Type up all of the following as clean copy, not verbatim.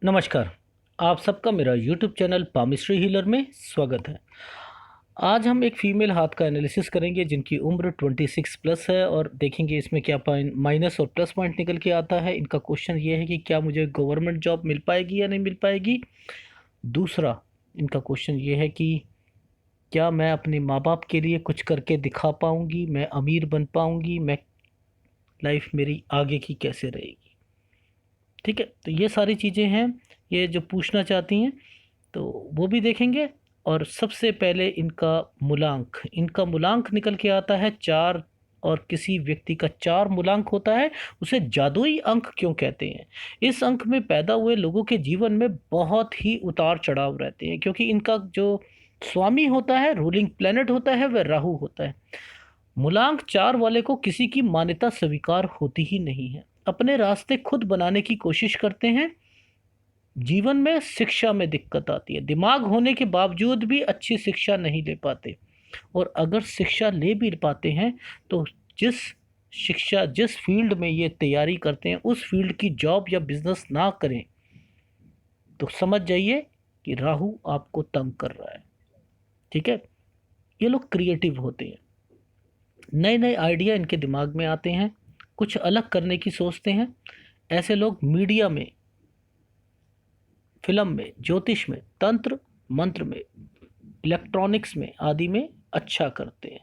नमस्कार। आप सबका मेरा यूट्यूब चैनल पामिस्ट्री हीलर में स्वागत है। आज हम एक फ़ीमेल हाथ का एनालिसिस करेंगे जिनकी उम्र 26 प्लस है और देखेंगे इसमें क्या माइनस और प्लस पॉइंट निकल के आता है। इनका क्वेश्चन ये है कि क्या मुझे गवर्नमेंट जॉब मिल पाएगी या नहीं मिल पाएगी। दूसरा, इनका क्वेश्चन ये है कि क्या मैं अपने माँ बाप के लिए कुछ करके दिखा पाऊँगी, मैं अमीर बन पाऊँगी, मैं लाइफ मेरी आगे की कैसे रहेगी। ठीक है, तो ये सारी चीज़ें हैं, ये जो पूछना चाहती हैं तो वो भी देखेंगे। और सबसे पहले इनका मूलांक निकल के आता है 4। और किसी व्यक्ति का 4 मूलांक होता है उसे जादुई अंक क्यों कहते हैं। इस अंक में पैदा हुए लोगों के जीवन में बहुत ही उतार चढ़ाव रहते हैं, क्योंकि इनका जो स्वामी होता है, रूलिंग प्लेनेट होता है, वह राहु होता है। मूलांक 4 वाले को किसी की मान्यता स्वीकार होती ही नहीं है, अपने रास्ते खुद बनाने की कोशिश करते हैं। जीवन में शिक्षा में दिक्कत आती है, दिमाग होने के बावजूद भी अच्छी शिक्षा नहीं ले पाते। और अगर शिक्षा ले भी पाते हैं तो जिस फील्ड में ये तैयारी करते हैं उस फील्ड की जॉब या बिजनेस ना करें तो समझ जाइए कि राहु आपको तंग कर रहा है। ठीक है, ये लोग क्रिएटिव होते हैं, नए नए आइडिया इनके दिमाग में आते हैं, कुछ अलग करने की सोचते हैं। ऐसे लोग मीडिया में, फिल्म में, ज्योतिष में, तंत्र मंत्र में, इलेक्ट्रॉनिक्स में आदि में अच्छा करते हैं।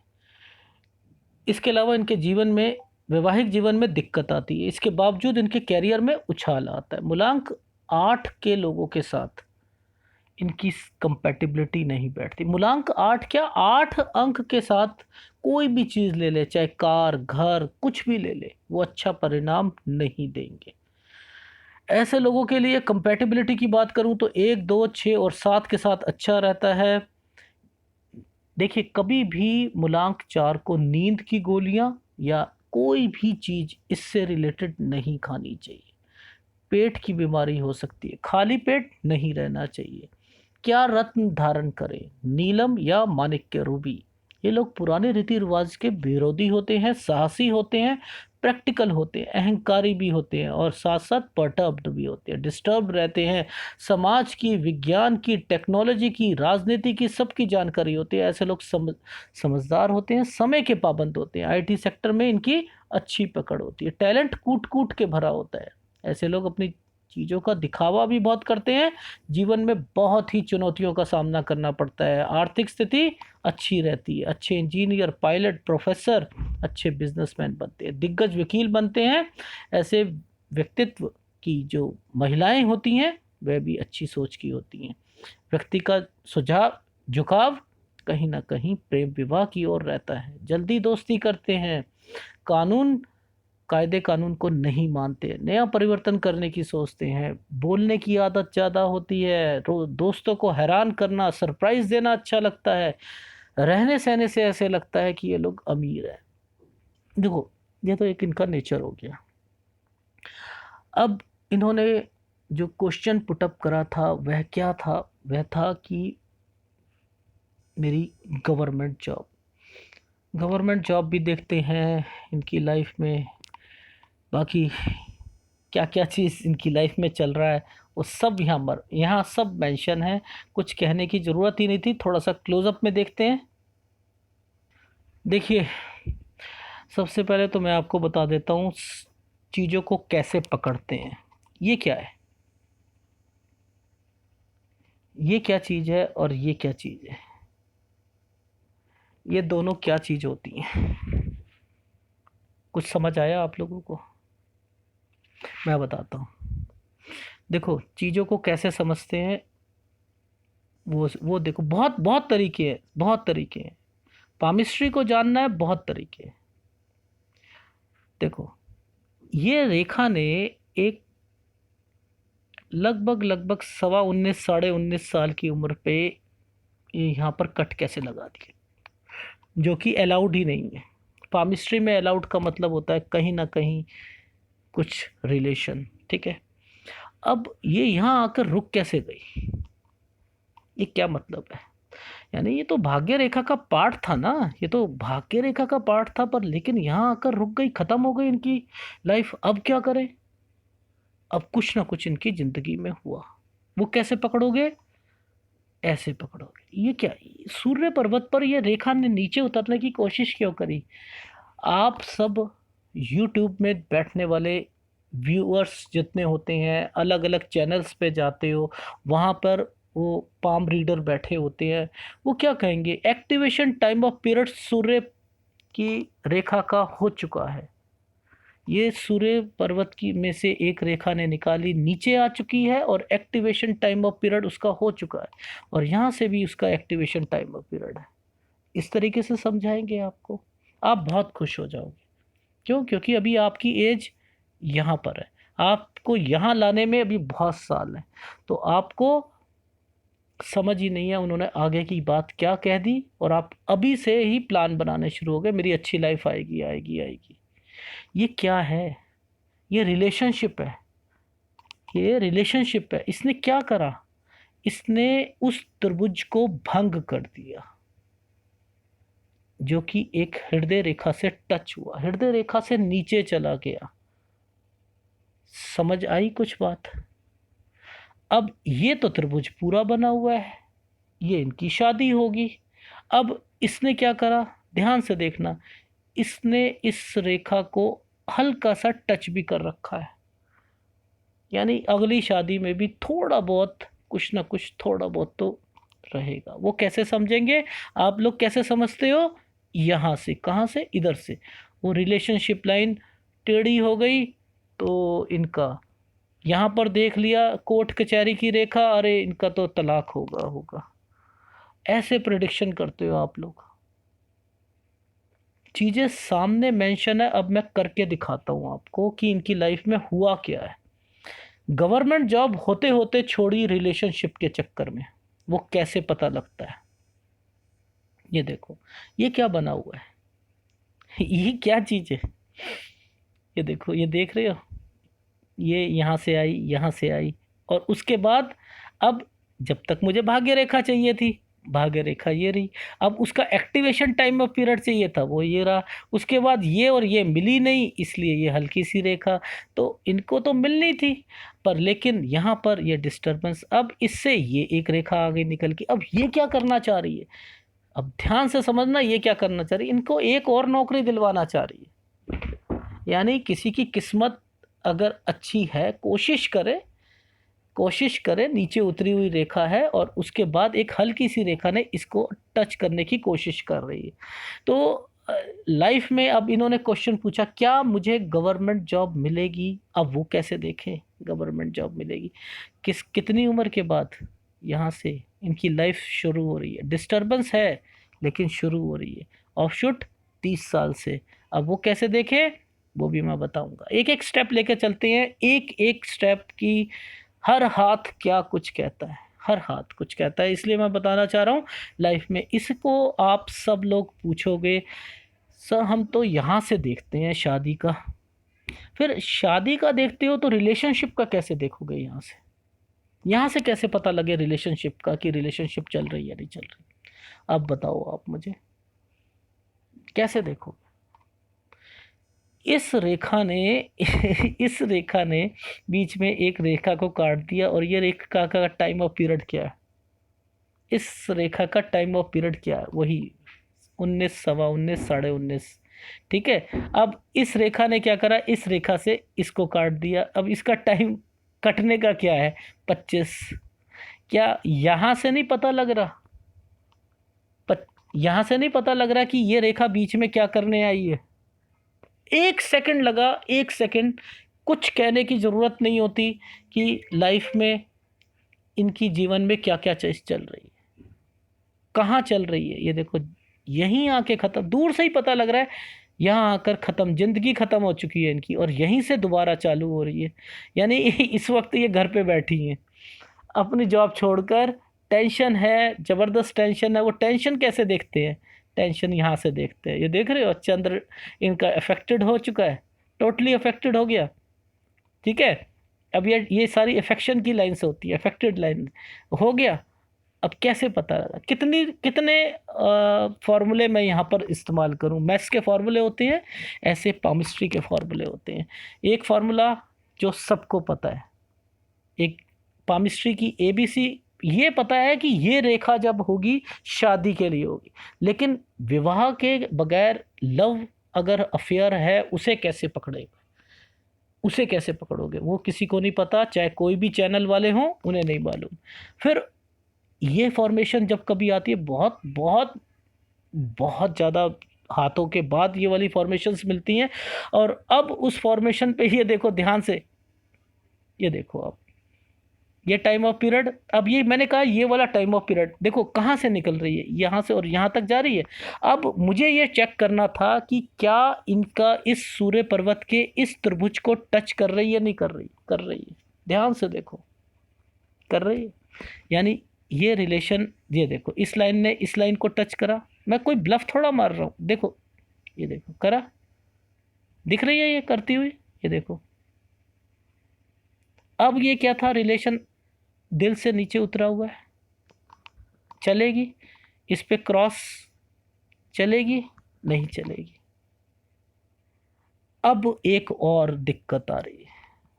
इसके अलावा इनके जीवन में, वैवाहिक जीवन में दिक्कत आती है, इसके बावजूद इनके कैरियर में उछाल आता है। मूलांक 8 के लोगों के साथ इनकी कंपैटिबिलिटी नहीं बैठती। मूलांक 8 क्या, 8 अंक के साथ कोई भी चीज़ ले ले, चाहे कार, घर, कुछ भी ले ले, वो अच्छा परिणाम नहीं देंगे। ऐसे लोगों के लिए कंपैटिबिलिटी की बात करूं तो 1, 2, 6 और 7 के साथ अच्छा रहता है। देखिए, कभी भी मूलांक 4 को नींद की गोलियां या कोई भी चीज़ इससे रिलेटेड नहीं खानी चाहिए। पेट की बीमारी हो सकती है, खाली पेट नहीं रहना चाहिए। क्या रत्न धारण करें, नीलम या माणिक्य रूबी। ये लोग पुराने रीति रिवाज के विरोधी होते हैं, साहसी होते हैं, प्रैक्टिकल होते हैं, अहंकारी भी होते हैं और साथ साथ पर्टर्ब्ड भी होते हैं, डिस्टर्ब रहते हैं। समाज की, विज्ञान की, टेक्नोलॉजी की, राजनीति की, सबकी जानकारी होती है। ऐसे लोग समझदार होते हैं, समय के पाबंद होते हैं, आईटी सेक्टर में इनकी अच्छी पकड़ होती है, टैलेंट कूट कूट के भरा होता है। ऐसे लोग अपनी चीज़ों का दिखावा भी बहुत करते हैं, जीवन में बहुत ही चुनौतियों का सामना करना पड़ता है। आर्थिक स्थिति अच्छी रहती है, अच्छे इंजीनियर, पायलट, प्रोफेसर, अच्छे बिजनेसमैन बनते हैं, दिग्गज वकील बनते हैं। ऐसे व्यक्तित्व की जो महिलाएं होती हैं वह भी अच्छी सोच की होती हैं। व्यक्ति का सुझाव, झुकाव कहीं ना कहीं प्रेम विवाह की ओर रहता है, जल्दी दोस्ती करते हैं, कानून कायदे कानून को नहीं मानते, नया परिवर्तन करने की सोचते हैं, बोलने की आदत ज़्यादा होती है, दोस्तों को हैरान करना, सरप्राइज देना अच्छा लगता है। रहने सहने से ऐसे लगता है कि ये लोग अमीर हैं। देखो, ये तो एक इनका नेचर हो गया। अब इन्होंने जो क्वेश्चन पुटअप करा था वह क्या था, वह था कि मेरी गवर्नमेंट जॉब भी देखते हैं इनकी लाइफ में। बाकी क्या क्या चीज़ इनकी लाइफ में चल रहा है वो सब यहाँ सब मेंशन है। कुछ कहने की ज़रूरत ही नहीं थी, थोड़ा सा क्लोजअप में देखते हैं। देखिए, सबसे पहले तो मैं आपको बता देता हूँ चीज़ों को कैसे पकड़ते हैं। ये क्या है, ये क्या चीज़ है और ये क्या चीज़ है, ये दोनों क्या चीज़ होती हैं। कुछ समझ आया आप लोगों को? मैं बताता हूँ। देखो, चीज़ों को कैसे समझते हैं, वो देखो, बहुत बहुत तरीके हैं, बहुत तरीके हैं। पामिस्ट्री को जानना है, बहुत तरीके हैं। देखो, ये रेखा ने एक लगभग लगभग 19 साढ़े 19 साल की उम्र पे ये यहाँ पर कट कैसे लगा दिया, जो कि अलाउड ही नहीं है। पामिस्ट्री में अलाउड का मतलब होता है कहीं ना कहीं कुछ रिलेशन। ठीक है, अब ये यहाँ आकर रुक कैसे गई, ये क्या मतलब है। यानी ये तो भाग्य रेखा का पार्ट था ना, ये तो भाग्य रेखा का पार्ट था, पर लेकिन यहाँ आकर रुक गई, खत्म हो गई इनकी लाइफ। अब क्या करें, अब कुछ ना कुछ इनकी ज़िंदगी में हुआ। वो कैसे पकड़ोगे? ऐसे पकड़ोगे। ये क्या, सूर्य पर्वत पर ये रेखा ने नीचे उतरने की कोशिश क्यों करी? आप सब यूट्यूब में बैठने वाले व्यूअर्स जितने होते हैं, अलग अलग चैनल्स पे जाते हो, वहाँ पर वो पाम रीडर बैठे होते हैं, वो क्या कहेंगे? एक्टिवेशन टाइम ऑफ पीरियड सूर्य की रेखा का हो चुका है। ये सूर्य पर्वत की में से एक रेखा ने निकाली, नीचे आ चुकी है और एक्टिवेशन टाइम ऑफ पीरियड उसका हो चुका है, और यहाँ से भी उसका एक्टिवेशन टाइम ऑफ पीरियड है। इस तरीके से समझाएंगे आपको, आप बहुत खुश हो जाओगे। क्यों? क्योंकि अभी आपकी एज यहाँ पर है, आपको यहाँ लाने में अभी बहुत साल है, तो आपको समझ ही नहीं है उन्होंने आगे की बात क्या कह दी, और आप अभी से ही प्लान बनाने शुरू हो गए, मेरी अच्छी लाइफ आएगी आएगी आएगी। ये क्या है? ये रिलेशनशिप है, ये रिलेशनशिप है। इसने क्या करा? इसने उस त्रिभुज को भंग कर दिया जो कि एक हृदय रेखा से टच हुआ, हृदय रेखा से नीचे चला गया। समझ आई कुछ बात? अब ये तो त्रिभुज पूरा बना हुआ है, ये इनकी शादी होगी। अब इसने क्या करा, ध्यान से देखना, इसने इस रेखा को हल्का सा टच भी कर रखा है, यानी अगली शादी में भी थोड़ा बहुत कुछ ना कुछ थोड़ा बहुत तो रहेगा। वो कैसे समझेंगे? आप लोग कैसे समझते हो? यहाँ से, कहाँ से? इधर से। वो रिलेशनशिप लाइन टेढ़ी हो गई तो इनका यहाँ पर देख लिया कोर्ट कचहरी की रेखा, अरे इनका तो तलाक होगा होगा। ऐसे प्रिडिक्शन करते हो आप लोग। चीज़ें सामने मेंशन है, अब मैं करके दिखाता हूँ आपको कि इनकी लाइफ में हुआ क्या है। गवर्नमेंट जॉब होते होते छोड़ी रिलेशनशिप के चक्कर में, वो कैसे पता लगता है? ये देखो, ये क्या बना हुआ है? ये क्या चीज़ है? ये देखो, ये देख रहे हो, ये यहाँ से आई, यहाँ से आई, और उसके बाद अब जब तक मुझे भाग्य रेखा चाहिए थी, भाग्य रेखा ये रही। अब उसका एक्टिवेशन टाइम ऑफ पीरियड चाहिए था, वो ये रहा। उसके बाद ये और ये मिली नहीं, इसलिए ये हल्की सी रेखा, तो इनको तो मिलनी थी, पर लेकिन यहाँ पर ये डिस्टरबेंस, अब इससे ये एक रेखा आगे निकल के, अब ये क्या करना चाह रही है? अब ध्यान से समझना, ये क्या करना चाह रही है? इनको एक और नौकरी दिलवाना चाह रही है। यानी किसी की किस्मत अगर अच्छी है, कोशिश करे, कोशिश करे, नीचे उतरी हुई रेखा है और उसके बाद एक हल्की सी रेखा ने इसको टच करने की कोशिश कर रही है। तो लाइफ में अब इन्होंने क्वेश्चन पूछा, क्या मुझे गवर्नमेंट जॉब मिलेगी? अब वो कैसे देखें गवर्नमेंट जॉब मिलेगी? कितनी उम्र के बाद? यहाँ से इनकी लाइफ शुरू हो रही है, डिस्टरबेंस है लेकिन शुरू हो रही है। ऑफशूट 30 साल से। अब वो कैसे देखें वो भी मैं बताऊंगा, एक एक स्टेप लेके चलते हैं, एक एक स्टेप की। हर हाथ क्या कुछ कहता है, हर हाथ कुछ कहता है, इसलिए मैं बताना चाह रहा हूँ लाइफ में। इसको आप सब लोग पूछोगे, सर हम तो यहाँ से देखते हैं शादी का, फिर शादी का देखते हो तो रिलेशनशिप का कैसे देखोगे? यहाँ से कैसे पता लगे रिलेशनशिप का कि रिलेशनशिप चल रही है नहीं चल रही? अब बताओ आप मुझे, कैसे देखो? इस रेखा ने इस रेखा ने बीच में एक रेखा को काट दिया, और ये रेखा का टाइम ऑफ पीरियड क्या है? इस रेखा का टाइम ऑफ पीरियड क्या है? वही 19, सवा 19, साढ़े 19। ठीक है। अब इस रेखा ने क्या करा, इस रेखा से इसको काट दिया, अब इसका टाइम कटने का क्या है? 25। क्या यहाँ से नहीं पता लग रहा? यहाँ से नहीं पता लग रहा कि ये रेखा बीच में क्या करने आई है? 1 सेकंड लगा, 1 सेकंड। कुछ कहने की ज़रूरत नहीं होती कि लाइफ में इनकी जीवन में क्या क्या चीज़ चल रही है, कहाँ चल रही है। ये देखो, यहीं आके ख़त्म, दूर से ही पता लग रहा है, यहाँ आकर ख़त्म, ज़िंदगी ख़त्म हो चुकी है इनकी, और यहीं से दोबारा चालू हो रही है। यानी इस वक्त ये घर पे बैठी हैं अपनी जॉब छोड़कर, टेंशन है, ज़बरदस्त टेंशन है। वो टेंशन कैसे देखते हैं? टेंशन यहाँ से देखते हैं। ये देख रहे हो, चंद्र इनका अफेक्टेड हो चुका है, टोटली अफेक्टेड हो गया। ठीक है। अब ये सारी अफेक्शन की लाइन से होती है, अफेक्टेड लाइन हो गया। अब कैसे पता लगा? कितने फार्मूले मैं यहाँ पर इस्तेमाल करूँ? मैथ्स के फार्मूले होते हैं, ऐसे पामिस्ट्री के फार्मूले होते हैं। एक फार्मूला जो सबको पता है। एक पामिस्ट्री की एबीसी ये पता है कि ये रेखा जब होगी शादी के लिए होगी, लेकिन विवाह के बगैर लव अगर अफेयर है उसे कैसे पकड़ेगा, उसे कैसे पकड़ोगे, वो किसी को नहीं पता, चाहे कोई भी चैनल वाले हों उन्हें नहीं मालूम। फिर ये फॉर्मेशन जब कभी आती है, बहुत बहुत बहुत ज़्यादा हाथों के बाद ये वाली फॉर्मेशंस मिलती हैं। और अब उस फॉर्मेशन पे ये देखो ध्यान से, ये देखो आप, ये टाइम ऑफ पीरियड, अब ये मैंने कहा ये वाला टाइम ऑफ पीरियड देखो कहाँ से निकल रही है, यहाँ से और यहाँ तक जा रही है। अब मुझे ये चेक करना था कि क्या इनका इस सूर्य पर्वत के इस त्रिभुज को टच कर रही है, नहीं कर रही, कर रही है, ध्यान से देखो, कर रही है। यानी ये रिलेशन, ये देखो इस लाइन ने इस लाइन को टच करा, मैं कोई ब्लफ थोड़ा मार रहा हूँ, देखो ये देखो करा, दिख रही है ये करती हुई, ये देखो। अब ये क्या था, रिलेशन दिल से नीचे उतरा हुआ है, चलेगी, इस पे क्रॉस चलेगी, नहीं चलेगी। अब एक और दिक्कत आ रही है,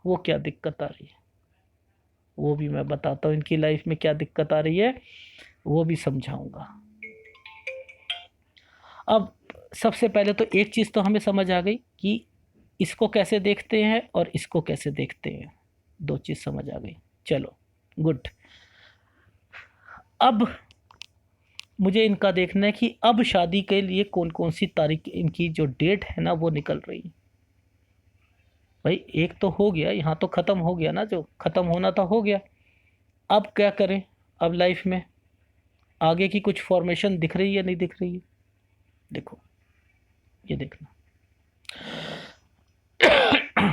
वो क्या दिक्कत आ रही है वो भी मैं बताता हूँ, इनकी लाइफ में क्या दिक्कत आ रही है वो भी समझाऊंगा। अब सबसे पहले तो एक चीज़ तो हमें समझ आ गई कि इसको कैसे देखते हैं और इसको कैसे देखते हैं, दो चीज़ समझ आ गई, चलो गुड। अब मुझे इनका देखना है कि अब शादी के लिए कौन कौन सी तारीख, इनकी जो डेट है ना वो निकल रही है। भाई एक तो हो गया, यहाँ तो ख़त्म हो गया ना, जो ख़त्म होना था हो गया। अब क्या करें, अब लाइफ में आगे की कुछ फॉर्मेशन दिख रही है, नहीं दिख रही है, देखो ये देखना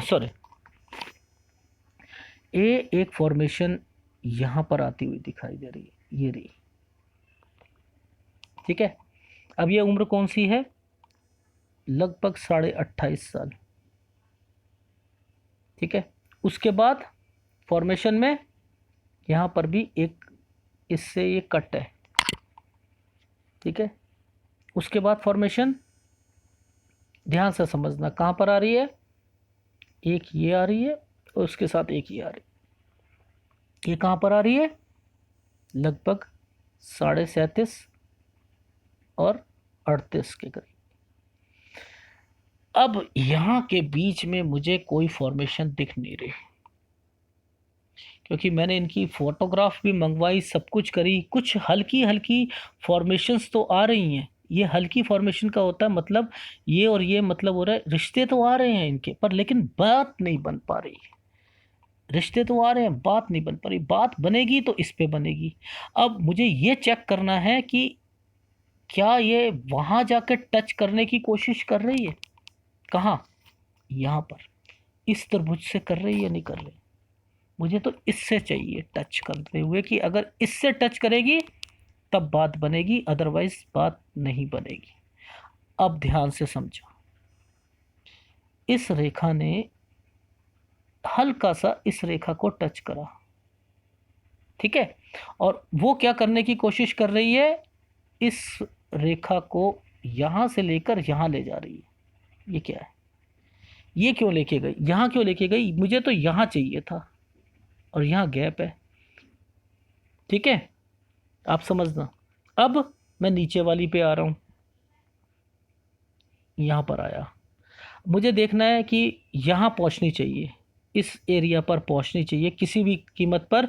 सॉरी, एक फॉर्मेशन यहाँ पर आती हुई दिखाई दे रही है, ये रही, ठीक है। अब ये उम्र कौन सी है, लगभग 28.5 साल, ठीक है। उसके बाद फॉर्मेशन में यहाँ पर भी एक इससे ये कट है, ठीक है। उसके बाद फॉर्मेशन ध्यान से समझना कहाँ पर आ रही है, एक ये आ रही है और उसके साथ एक ये आ रही है, ये कहाँ पर आ रही है, लगभग 37.5 और 38 के करीब। अब यहाँ के बीच में मुझे कोई फॉर्मेशन दिख नहीं रही, क्योंकि मैंने इनकी फ़ोटोग्राफ भी मंगवाई, सब कुछ करी, कुछ हल्की हल्की फॉर्मेशंस तो आ रही हैं। ये हल्की फॉर्मेशन का होता है मतलब ये और ये मतलब हो रहा है, रिश्ते तो आ रहे हैं इनके पर, लेकिन बात नहीं बन पा रही। रिश्ते तो आ रहे हैं, बात नहीं बन पा रही, बात बनेगी तो इस पे बनेगी। अब मुझे ये चेक करना है कि क्या ये वहाँ जाकर टच करने की कोशिश कर रही है, कहाँ, यहाँ पर इस त्रिभुज से कर रही है, नहीं कर रही। मुझे तो इससे चाहिए टच करते हुए कि अगर इससे टच करेगी तब बात बनेगी, अदरवाइज बात नहीं बनेगी। अब ध्यान से समझो, इस रेखा ने हल्का सा इस रेखा को टच करा, ठीक है, और वो क्या करने की कोशिश कर रही है, इस रेखा को यहां से लेकर यहां ले जा रही है। ये क्या है, ये क्यों लेके गई, यहां क्यों लेके गई, मुझे तो यहां चाहिए था और यहाँ गैप है, ठीक है, आप समझना। अब मैं नीचे वाली पे आ रहा हूँ, यहाँ पर आया, मुझे देखना है कि यहाँ पहुँचनी चाहिए, इस एरिया पर पहुँचनी चाहिए किसी भी कीमत पर,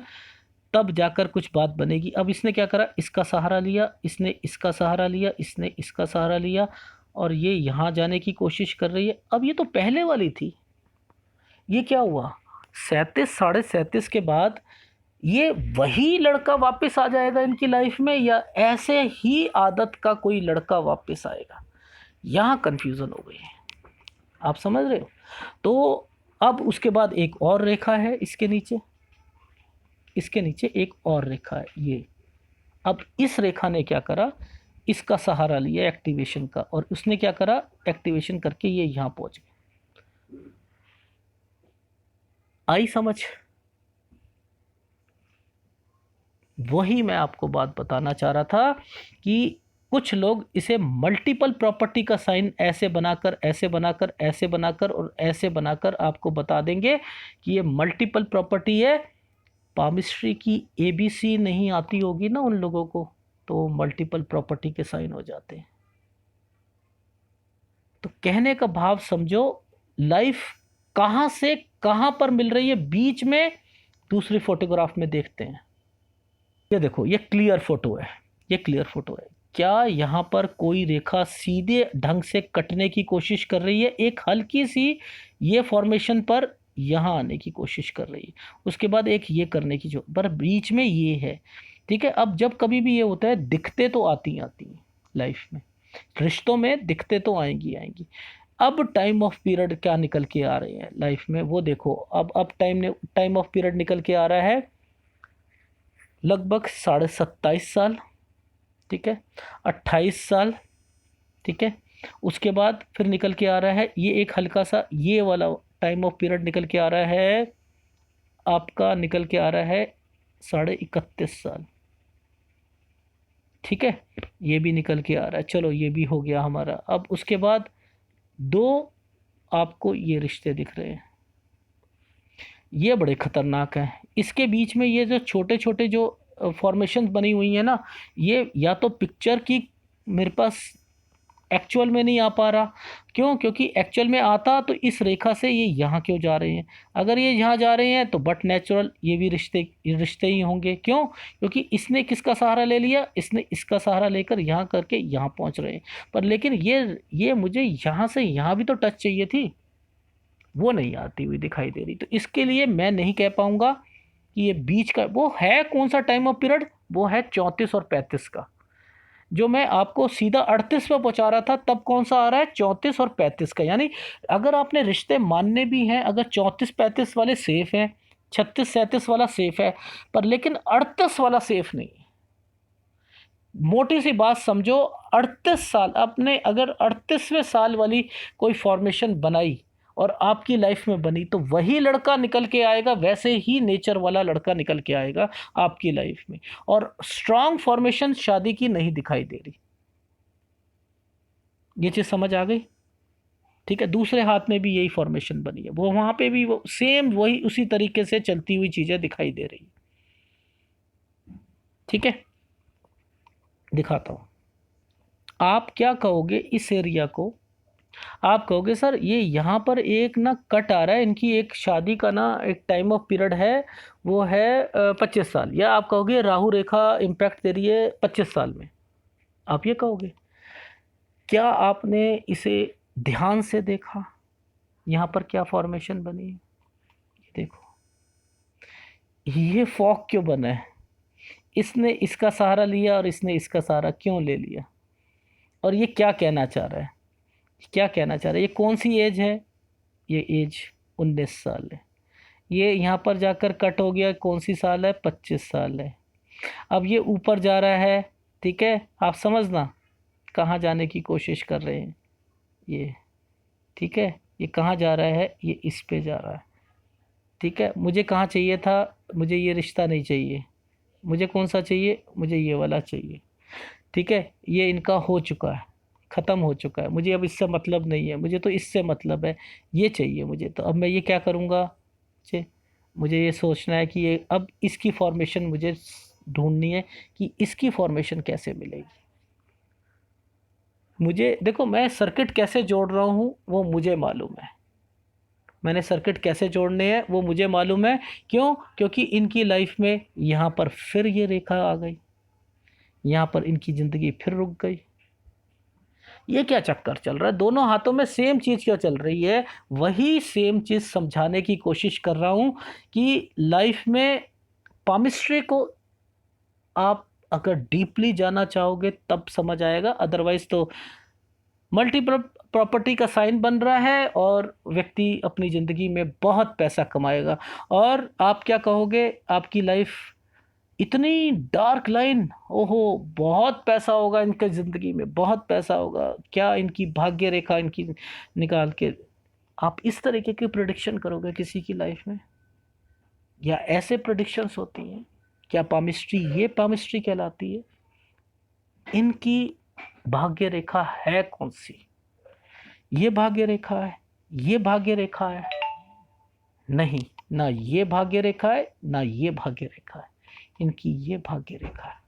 तब जाकर कुछ बात बनेगी। अब इसने क्या करा, इसका सहारा लिया, इसने इसका सहारा लिया, इसने इसका सहारा लिया, और ये यहाँ जाने की कोशिश कर रही है। अब ये तो पहले वाली थी, ये क्या हुआ, 37 37.5 के बाद ये वही लड़का वापस आ जाएगा इनकी लाइफ में, या ऐसे ही आदत का कोई लड़का वापस आएगा, यहाँ कन्फ्यूज़न हो गई है, आप समझ रहे हो। तो अब उसके बाद एक और रेखा है इसके नीचे, इसके नीचे एक और रेखा है ये। अब इस रेखा ने क्या करा, इसका सहारा लिया एक्टिवेशन का, और उसने क्या करा, एक्टिवेशन करके ये यहाँ पहुँच गया। आई समझ, वही मैं आपको बात बताना चाह रहा था कि कुछ लोग इसे मल्टीपल प्रॉपर्टी का साइन ऐसे बनाकर, ऐसे बनाकर, ऐसे बनाकर और ऐसे बनाकर आपको बता देंगे कि ये मल्टीपल प्रॉपर्टी है। पामिस्ट्री की एबीसी नहीं आती होगी ना उन लोगों को, तो मल्टीपल प्रॉपर्टी के साइन हो जाते हैं। तो कहने का भाव समझो, लाइफ कहाँ से कहाँ पर मिल रही है, बीच में दूसरी फोटोग्राफ में देखते हैं। ये देखो, ये क्लियर फोटो है, ये क्लियर फोटो है। क्या यहाँ पर कोई रेखा सीधे ढंग से कटने की कोशिश कर रही है? एक हल्की सी ये फॉर्मेशन पर यहाँ आने की कोशिश कर रही है, उसके बाद एक ये करने की, जो पर बीच में ये है। ठीक है, अब जब कभी भी ये होता है, दिखते तो आती हैं लाइफ में, रिश्तों में दिखते तो आएंगी आएंगी। अब टाइम ऑफ पीरियड क्या निकल के आ रहे हैं लाइफ में, वो देखो। अब टाइम ऑफ पीरियड निकल के आ रहा है लगभग 27.5 साल। ठीक है, 28 साल। ठीक है, उसके बाद फिर निकल के आ रहा है ये एक हल्का सा, ये वाला टाइम ऑफ पीरियड निकल के आ रहा है आपका, निकल के आ रहा है 31.5 साल। ठीक है, ये भी निकल के आ रहा है। चलो, ये भी हो गया हमारा। अब उसके बाद दो आपको ये रिश्ते दिख रहे हैं, ये बड़े खतरनाक हैं। इसके बीच में ये जो छोटे छोटे जो फॉर्मेशन बनी हुई है ना, ये या तो पिक्चर की मेरे पास एक्चुअल में नहीं आ पा रहा। क्यों? क्योंकि एक्चुअल में आता तो इस रेखा से ये यहाँ क्यों जा रहे हैं? अगर ये यहाँ जा रहे हैं तो बट नेचुरल ये भी रिश्ते ही होंगे। क्यों? क्योंकि इसने किसका सहारा ले लिया? इसने इसका सहारा लेकर यहाँ करके यहाँ पहुँच रहे हैं। पर लेकिन ये मुझे यहाँ से यहाँ भी तो टच चाहिए थी, वो नहीं आती हुई दिखाई दे रही। तो इसके लिए मैं नहीं कह पाऊंगा कि ये बीच का वो है। कौन सा टाइम ऑफ पीरियड? वो है 34 और 35 का। जो मैं आपको सीधा 38 पे पहुंचा रहा था, तब कौन सा आ रहा है? 34 और 35 का। यानी अगर आपने रिश्ते मानने भी हैं, अगर 34-35 वाले सेफ हैं, 36-37 वाला सेफ है, पर लेकिन 38 वाला सेफ नहीं है। मोटी सी बात समझो, 38 साल आपने अगर 38वें साल वाली कोई फॉर्मेशन बनाई और आपकी लाइफ में बनी, तो वही लड़का निकल के आएगा, वैसे ही नेचर वाला लड़का निकल के आएगा आपकी लाइफ में। और स्ट्रांग फॉर्मेशन शादी की नहीं दिखाई दे रही। ये चीज़ समझ आ गई? ठीक है, दूसरे हाथ में भी यही फॉर्मेशन बनी है, वो वहाँ पे भी वो सेम वही उसी तरीके से चलती हुई चीज़ें दिखाई दे रही। ठीक है, दिखाता हूँ। आप क्या कहोगे इस एरिया को? आप कहोगे सर ये यहाँ पर एक ना कट आ रहा है, इनकी एक शादी का ना एक टाइम ऑफ पीरियड है, वो है 25 साल। या आप कहोगे राहु रेखा इम्पैक्ट दे रही है 25 साल में। आप ये कहोगे। क्या आपने इसे ध्यान से देखा? यहाँ पर क्या फॉर्मेशन बनी है, ये देखो। ये फॉग क्यों बना है? इसने इसका सहारा लिया और इसने इसका सहारा क्यों ले लिया? और ये क्या कहना चाह रहा है? क्या कहना चाह रहा है? ये कौन सी एज है? ये एज 19 साल है। ये यहाँ पर जाकर कट हो गया, कौन सी साल है? 25 साल है। अब ये ऊपर जा रहा है। ठीक है, आप समझना कहाँ जाने की कोशिश कर रहे हैं ये। ठीक है, ये कहाँ जा रहा है? ये इस पे जा रहा है। ठीक है, मुझे कहाँ चाहिए था? मुझे ये रिश्ता नहीं चाहिए। मुझे कौन सा चाहिए? मुझे ये वाला चाहिए। ठीक है, ये इनका हो चुका है, ख़त्म हो चुका है। मुझे अब इससे मतलब नहीं है, मुझे तो इससे मतलब है, ये चाहिए मुझे। तो अब मैं ये क्या करूँगा? मुझे ये सोचना है कि ये अब इसकी फॉर्मेशन मुझे ढूंढनी है कि इसकी फॉर्मेशन कैसे मिलेगी। मुझे देखो, मैं सर्किट कैसे जोड़ रहा हूँ वो मुझे मालूम है। मैंने सर्किट कैसे जोड़ने हैं वो मुझे मालूम है। क्यों? क्योंकि इनकी लाइफ में यहाँ पर फिर ये रेखा आ गई, यहाँ पर इनकी ज़िंदगी फिर रुक गई। ये क्या चक्कर चल रहा है? दोनों हाथों में सेम चीज़ क्यों चल रही है? वही सेम चीज़ समझाने की कोशिश कर रहा हूँ कि लाइफ में पामिस्ट्री को आप अगर डीपली जाना चाहोगे तब समझ आएगा। अदरवाइज तो मल्टीपल प्रॉपर्टी का साइन बन रहा है और व्यक्ति अपनी ज़िंदगी में बहुत पैसा कमाएगा। और आप क्या कहोगे? आपकी लाइफ इतनी डार्क लाइन, ओहो बहुत पैसा होगा इनके ज़िंदगी में, बहुत पैसा होगा। क्या इनकी भाग्य रेखा इनकी निकाल के आप इस तरीके की प्रेडिक्शन करोगे किसी की लाइफ में? या ऐसे प्रेडिक्शंस होती हैं? क्या पामिस्ट्री ये पामिस्ट्री कहलाती है? इनकी भाग्य रेखा है कौन सी? ये भाग्य रेखा है, ये भाग्य रेखा है? नहीं, ना ये भाग्य रेखा है ना ये भाग्य रेखा है, इनकी ये भाग्य रेखा है।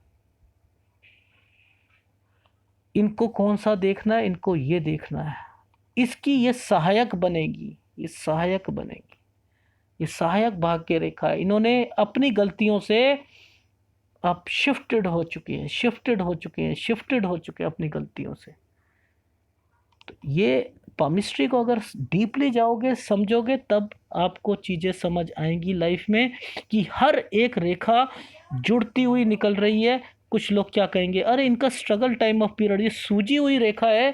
इनको कौन सा देखना है? इनको ये देखना है। इसकी ये सहायक बनेगी, ये सहायक बनेगी, ये सहायक भाग्य रेखा है। इन्होंने अपनी गलतियों से आप शिफ्टेड हो चुके हैं, शिफ्टेड हो चुके हैं, शिफ्टेड हो चुके हैं अपनी गलतियों से। तो ये पामिस्ट्री को अगर डीपली जाओगे, समझोगे, तब आपको चीज़ें समझ आएंगी लाइफ में कि हर एक रेखा जुड़ती हुई निकल रही है। कुछ लोग क्या कहेंगे, अरे इनका स्ट्रगल टाइम ऑफ पीरियड, ये सूजी हुई रेखा है,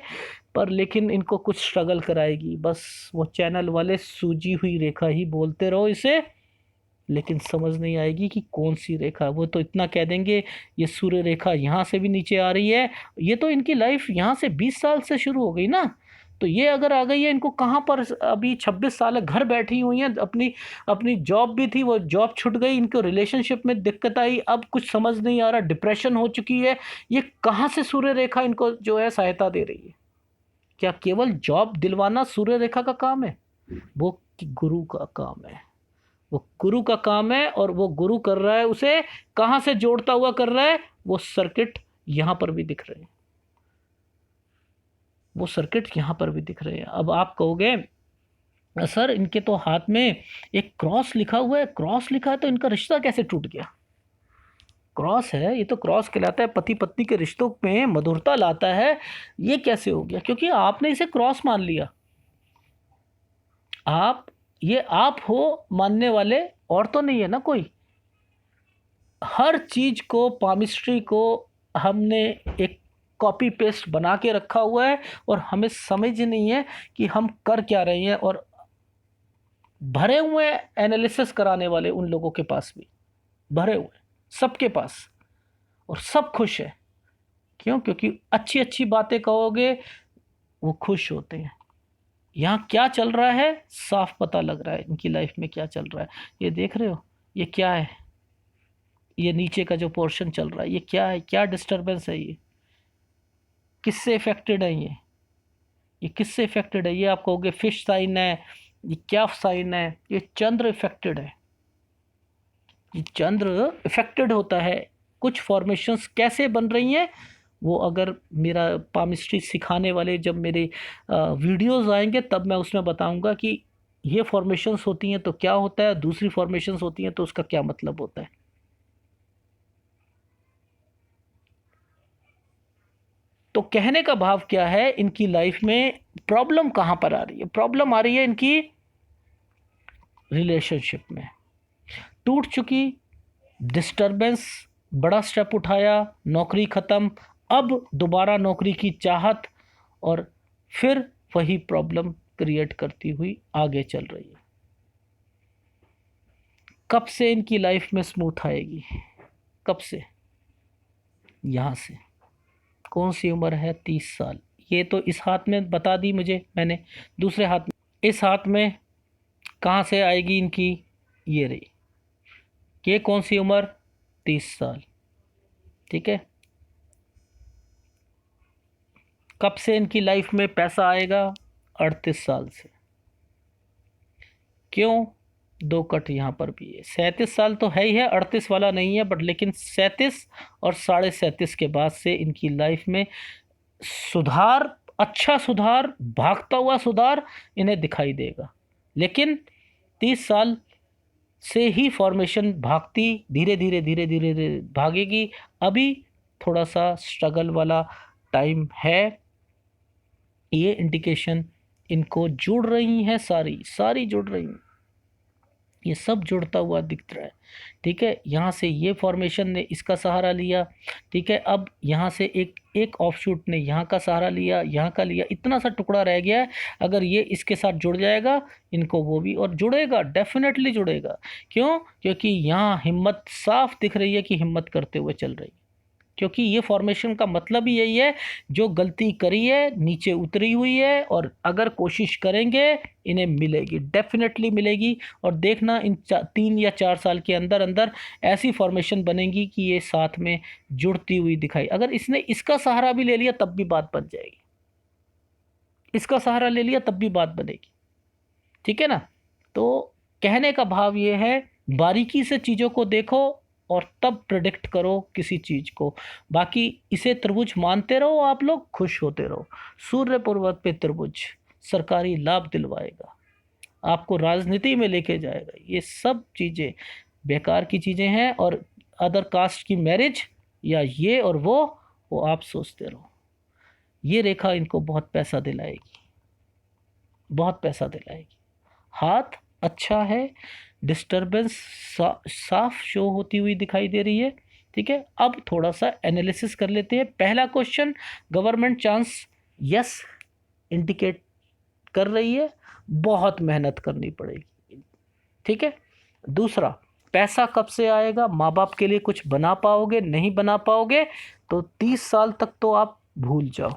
पर लेकिन इनको कुछ स्ट्रगल कराएगी। बस वो चैनल वाले सूजी हुई रेखा ही बोलते रहो इसे, लेकिन समझ नहीं आएगी कि कौन सी रेखा। वो तो इतना कह देंगे ये सूर्य रेखा यहाँ से भी नीचे आ रही है, ये तो इनकी लाइफ यहाँ से 20 साल से शुरू हो गई ना, तो ये अगर आ गई है, इनको कहाँ पर अभी 26 साल है, घर बैठी हुई हैं, अपनी अपनी जॉब भी थी, वो जॉब छूट गई, इनको रिलेशनशिप में दिक्कत आई, अब कुछ समझ नहीं आ रहा, डिप्रेशन हो चुकी है। ये कहाँ से सूर्य रेखा इनको जो है सहायता दे रही है? क्या केवल जॉब दिलवाना सूर्य रेखा का काम है? वो गुरु का काम है, वो गुरु का काम है, और वो गुरु कर रहा है, उसे कहाँ से जोड़ता हुआ कर रहा है? वो सर्किट यहाँ पर भी दिख रहे हैं, वो सर्किट यहाँ पर भी दिख रहे हैं। अब आप कहोगे सर इनके तो हाथ में एक क्रॉस लिखा हुआ है, क्रॉस लिखा है तो इनका रिश्ता कैसे टूट गया? क्रॉस है, ये तो क्रॉस कहलाता है, पति पत्नी के रिश्तों में मधुरता लाता है, ये कैसे हो गया? क्योंकि आपने इसे क्रॉस मान लिया। आप, ये आप हो मानने वाले, और तो नहीं है ना कोई। हर चीज को, पामिस्ट्री को हमने एक कॉपी पेस्ट बना के रखा हुआ है, और हमें समझ नहीं है कि हम कर क्या रहे हैं। और भरे हुए एनालिसिस कराने वाले उन लोगों के पास भी भरे हुए, सबके पास, और सब खुश है। क्यों? क्योंकि अच्छी अच्छी बातें कहोगे वो खुश होते हैं। यहाँ क्या चल रहा है साफ पता लग रहा है, इनकी लाइफ में क्या चल रहा है। ये देख रहे हो, ये क्या है? ये नीचे का जो पोर्शन चल रहा है, ये क्या है? क्या डिस्टरबेंस है? ये किससे इफेक्टेड है? ये किससे इफेक्टेड है? ये आप कहोगे फिश साइन है, ये क्या साइन है? ये चंद्र इफेक्टेड है। ये चंद्र इफेक्टेड होता है। कुछ फॉर्मेशंस कैसे बन रही हैं, वो अगर मेरा पामिस्ट्री सिखाने वाले जब मेरे वीडियोस आएंगे तब मैं उसमें बताऊंगा कि ये फॉर्मेशंस होती हैं तो क्या होता है, दूसरी फॉर्मेशंस होती हैं तो उसका क्या मतलब होता है। तो कहने का भाव क्या है, इनकी लाइफ में प्रॉब्लम कहाँ पर आ रही है? प्रॉब्लम आ रही है इनकी रिलेशनशिप में, टूट चुकी, डिस्टरबेंस, बड़ा स्टेप उठाया, नौकरी ख़त्म, अब दोबारा नौकरी की चाहत, और फिर वही प्रॉब्लम क्रिएट करती हुई आगे चल रही है। कब से इनकी लाइफ में स्मूथ आएगी? कब से? यहाँ से। कौन सी उम्र है? 30 साल। ये तो इस हाथ में बता दी मुझे मैंने, दूसरे हाथ में, इस हाथ में कहाँ से आएगी इनकी? ये रही। ये कौन सी उम्र? 30 साल। ठीक है। कब से इनकी लाइफ में पैसा आएगा? 38 साल से। क्यों? दो कट यहाँ पर भी है। 37 साल तो है ही है, 38 वाला नहीं है, बट लेकिन 37 और 37.5 के बाद से इनकी लाइफ में सुधार, अच्छा सुधार, भागता हुआ सुधार इन्हें दिखाई देगा। लेकिन 30 साल से ही फॉर्मेशन भागती, धीरे धीरे धीरे धीरे धीरे भागेगी। अभी थोड़ा सा स्ट्रगल वाला टाइम है। ये इंडिकेशन इनको जुड़ रही हैं, सारी सारी जुड़ रही हैं, ये सब जुड़ता हुआ दिख रहा है। ठीक है, यहाँ से ये फॉर्मेशन ने इसका सहारा लिया। ठीक है, अब यहाँ से एक एक ऑफशूट ने यहाँ का सहारा लिया, यहाँ का लिया, इतना सा टुकड़ा रह गया है। अगर ये इसके साथ जुड़ जाएगा, इनको वो भी, और जुड़ेगा, डेफिनेटली जुड़ेगा। क्यों? क्योंकि यहाँ हिम्मत साफ दिख रही है कि हिम्मत करते हुए चल रही है। क्योंकि ये फॉर्मेशन का मतलब ही यही है, जो गलती करी है नीचे उतरी हुई है, और अगर कोशिश करेंगे इन्हें मिलेगी, डेफिनेटली मिलेगी। और देखना इन 3 या 4 साल के अंदर अंदर ऐसी फॉर्मेशन बनेगी कि ये साथ में जुड़ती हुई दिखाई। अगर इसने इसका सहारा भी ले लिया तब भी बात बन जाएगी, इसका सहारा ले लिया तब भी बात बनेगी। ठीक है ना? तो कहने का भाव ये है, बारीकी से चीज़ों को देखो और तब प्रिडिक्ट करो किसी चीज़ को। बाकी इसे त्रिभुज मानते रहो, आप लोग खुश होते रहो। सूर्य पर्वत पे त्रिभुज सरकारी लाभ दिलवाएगा, आपको राजनीति में लेके जाएगा। ये सब चीज़ें बेकार की चीज़ें हैं। और अदर कास्ट की मैरिज या ये और वो आप सोचते रहो। ये रेखा इनको बहुत पैसा दिलाएगी, बहुत पैसा दिलाएगी। हाथ अच्छा है, डिस्टरबेंस साफ शो होती हुई दिखाई दे रही है। ठीक है, अब थोड़ा सा एनालिसिस कर लेते हैं। पहला question, government chance yes indicate कर रही है, बहुत मेहनत करनी पड़ेगी। ठीक है। दूसरा, पैसा कब से आएगा, माँ बाप के लिए कुछ बना पाओगे, नहीं बना पाओगे तो 30 साल तक तो आप भूल जाओ।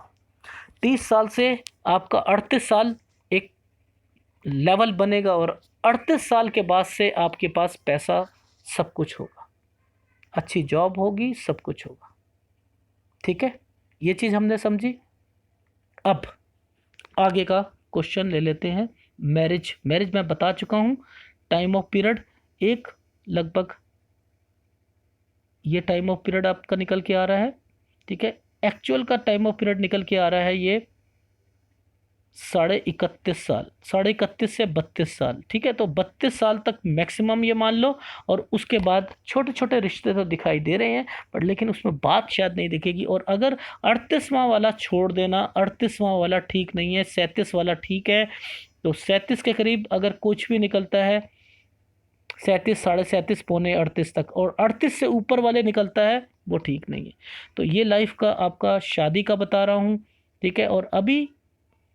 30 साल से आपका 38 साल एक लेवल बनेगा, और 38 साल के बाद से आपके पास पैसा सब कुछ होगा, अच्छी जॉब होगी, सब कुछ होगा। ठीक है, ये चीज़ हमने समझी। अब आगे का क्वेश्चन ले लेते हैं। मैरिज मैं बता चुका हूँ। टाइम ऑफ पीरियड एक लगभग ये टाइम ऑफ पीरियड आपका निकल के आ रहा है। ठीक है, एक्चुअल का टाइम ऑफ पीरियड निकल के आ रहा है ये 31.5 साल, 31.5 से 32 साल। ठीक है, तो 32 साल तक मैक्सिमम ये मान लो, और उसके बाद छोटे छोटे रिश्ते तो दिखाई दे रहे हैं, पर लेकिन उसमें बात शायद नहीं दिखेगी। और अगर 38वां वाला छोड़ देना, 38वां वाला ठीक नहीं है, 37 वाला ठीक है, तो 37 के करीब अगर कुछ भी निकलता है, 37, 37.5, पौने 38 तक, और 38 से ऊपर वाले निकलता है, वो ठीक नहीं है। तो ये लाइफ का आपका शादी का बता रहा हूँ। ठीक है, और अभी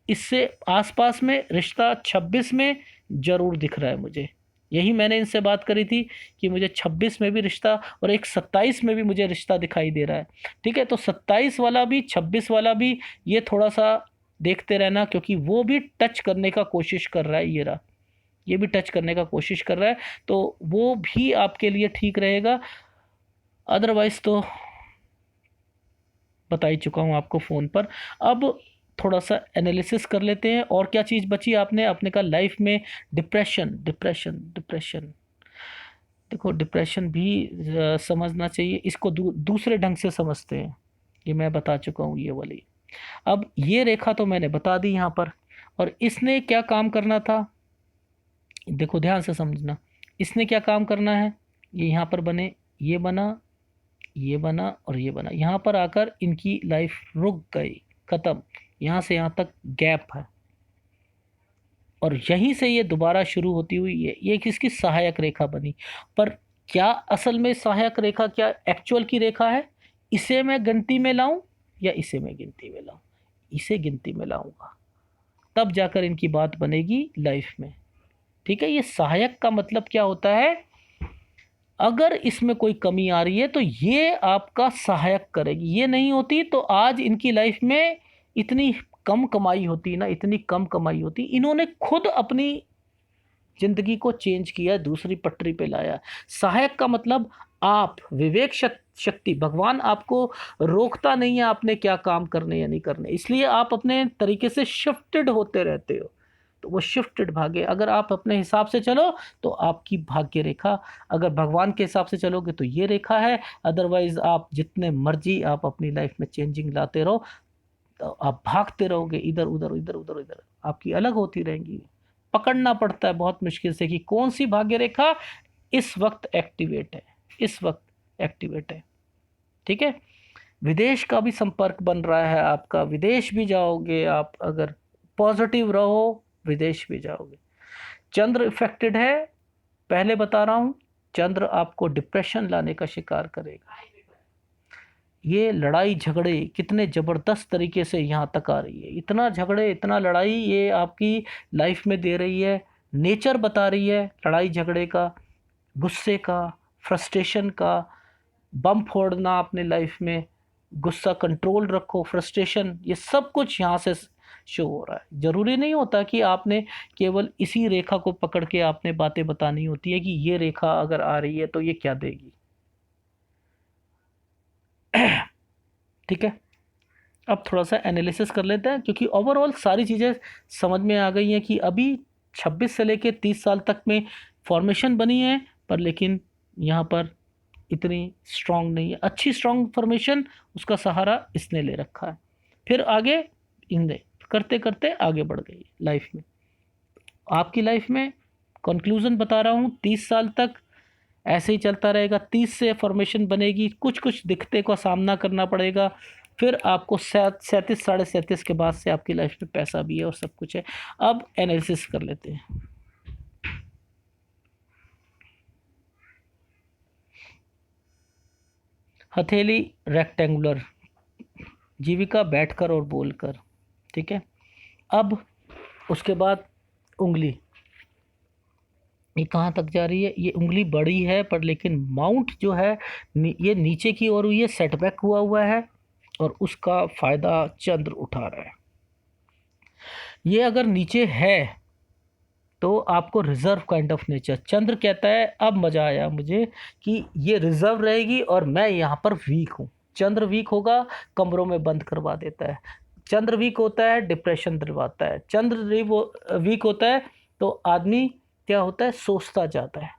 इससे आसपास में रिश्ता 26 में ज़रूर दिख रहा है मुझे। यही मैंने इनसे बात करी थी कि मुझे 26 में भी रिश्ता, और एक 27 में भी मुझे रिश्ता दिखाई दे रहा है। ठीक है, तो 27 वाला भी 26 वाला भी ये थोड़ा सा देखते रहना, क्योंकि वो भी टच करने का कोशिश कर रहा है। ये रहा, ये भी टच करने का कोशिश कर रहा है, तो वो भी आपके लिए ठीक रहेगा। अदरवाइज तो बता ही चुका हूँ आपको फ़ोन पर। अब थोड़ा सा एनालिसिस कर लेते हैं। और क्या चीज़ बची आपने कहा लाइफ में डिप्रेशन। देखो, डिप्रेशन भी समझना चाहिए, इसको दूसरे ढंग से समझते हैं। ये मैं बता चुका हूँ ये वाली। अब ये रेखा तो मैंने बता दी यहाँ पर, और इसने क्या काम करना था, देखो ध्यान से समझना। इसने क्या काम करना है, ये यहाँ पर बने, ये बना, ये बना और ये बना, यहाँ पर आकर इनकी लाइफ रुक गई, ख़त्म। यहाँ से यहाँ तक गैप है, और यहीं से ये दोबारा शुरू होती हुई ये किसकी सहायक रेखा बनी। पर क्या असल में सहायक रेखा क्या एक्चुअल की रेखा है? इसे मैं गिनती में लाऊं या इसे मैं गिनती में लाऊं? इसे गिनती में लाऊंगा, तब जाकर इनकी बात बनेगी लाइफ में। ठीक है, ये सहायक का मतलब क्या होता है, अगर इसमें कोई कमी आ रही है तो ये आपका सहायक करेगी। ये नहीं होती तो आज इनकी लाइफ में इतनी कम कमाई होती ना, इतनी कम कमाई होती। इन्होंने खुद अपनी जिंदगी को चेंज किया, दूसरी पटरी पे लाया। सहायक का मतलब आप विवेक शक्ति, भगवान आपको रोकता नहीं है आपने क्या काम करने या नहीं करने, इसलिए आप अपने तरीके से शिफ्टेड होते रहते हो। तो वो शिफ्टेड भाग्य, अगर आप अपने हिसाब से चलो तो आपकी भाग्य रेखा, अगर भगवान के हिसाब से चलोगे तो ये रेखा है। अदरवाइज आप जितने मर्जी आप अपनी लाइफ में चेंजिंग लाते रहो, तो आप भागते रहोगे इधर उधर इधर उधर इधर, आपकी अलग होती रहेंगी। पकड़ना पड़ता है बहुत मुश्किल से कि कौन सी भाग्य रेखा इस वक्त एक्टिवेट है, इस वक्त एक्टिवेट है। ठीक है, विदेश का भी संपर्क बन रहा है आपका, विदेश भी जाओगे आप, अगर पॉजिटिव रहो विदेश भी जाओगे। चंद्र इफेक्टेड है, पहले बता रहा हूँ, चंद्र आपको डिप्रेशन लाने का शिकार करेगा। ये लड़ाई झगड़े कितने ज़बरदस्त तरीके से यहाँ तक आ रही है, इतना झगड़े इतना लड़ाई ये आपकी लाइफ में दे रही है। नेचर बता रही है लड़ाई झगड़े का, गुस्से का, फ्रस्ट्रेशन का, बम फोड़ना अपने लाइफ में, गुस्सा कंट्रोल रखो, फ्रस्ट्रेशन, ये सब कुछ यहाँ से शो हो रहा है। जरूरी नहीं होता कि आपने केवल इसी रेखा को पकड़ के आपने बातें बतानी होती है कि ये रेखा अगर आ रही है तो ये क्या देगी। ठीक है, अब थोड़ा सा एनालिसिस कर लेते हैं, क्योंकि ओवरऑल सारी चीज़ें समझ में आ गई हैं कि अभी 26 से लेके 30 साल तक में फॉर्मेशन बनी है, पर लेकिन यहाँ पर इतनी स्ट्रांग नहीं है। अच्छी स्ट्रांग फॉर्मेशन उसका सहारा इसने ले रखा है, फिर आगे इनने करते करते आगे बढ़ गई लाइफ में। आपकी लाइफ में कंक्लूजन बता रहा हूँ, 30 साल तक ऐसे ही चलता रहेगा। 30 से फॉर्मेशन बनेगी, कुछ कुछ दिक्कतें का सामना करना पड़ेगा, फिर आपको 37 37.5 के बाद से आपकी लाइफ में पैसा भी है और सब कुछ है। अब एनालिसिस कर लेते हैं। हथेली रेक्टेंगुलर, जीविका बैठकर और बोलकर, ठीक है। अब उसके बाद उंगली, ये कहाँ तक जा रही है, ये उंगली बड़ी है पर लेकिन माउंट जो है ये नीचे की ओर हुई है, सेटबैक हुआ हुआ है और उसका फायदा चंद्र उठा रहा है। ये अगर नीचे है तो आपको रिजर्व काइंड ऑफ नेचर, चंद्र कहता है अब मजा आया मुझे कि ये रिजर्व रहेगी और मैं यहाँ पर वीक हूँ। चंद्र वीक होगा, कमरों में बंद करवा देता है। चंद्र वीक होता है, डिप्रेशन दिलवाता है। चंद्र वीक होता है तो आदमी क्या होता है, सोचता जाता है।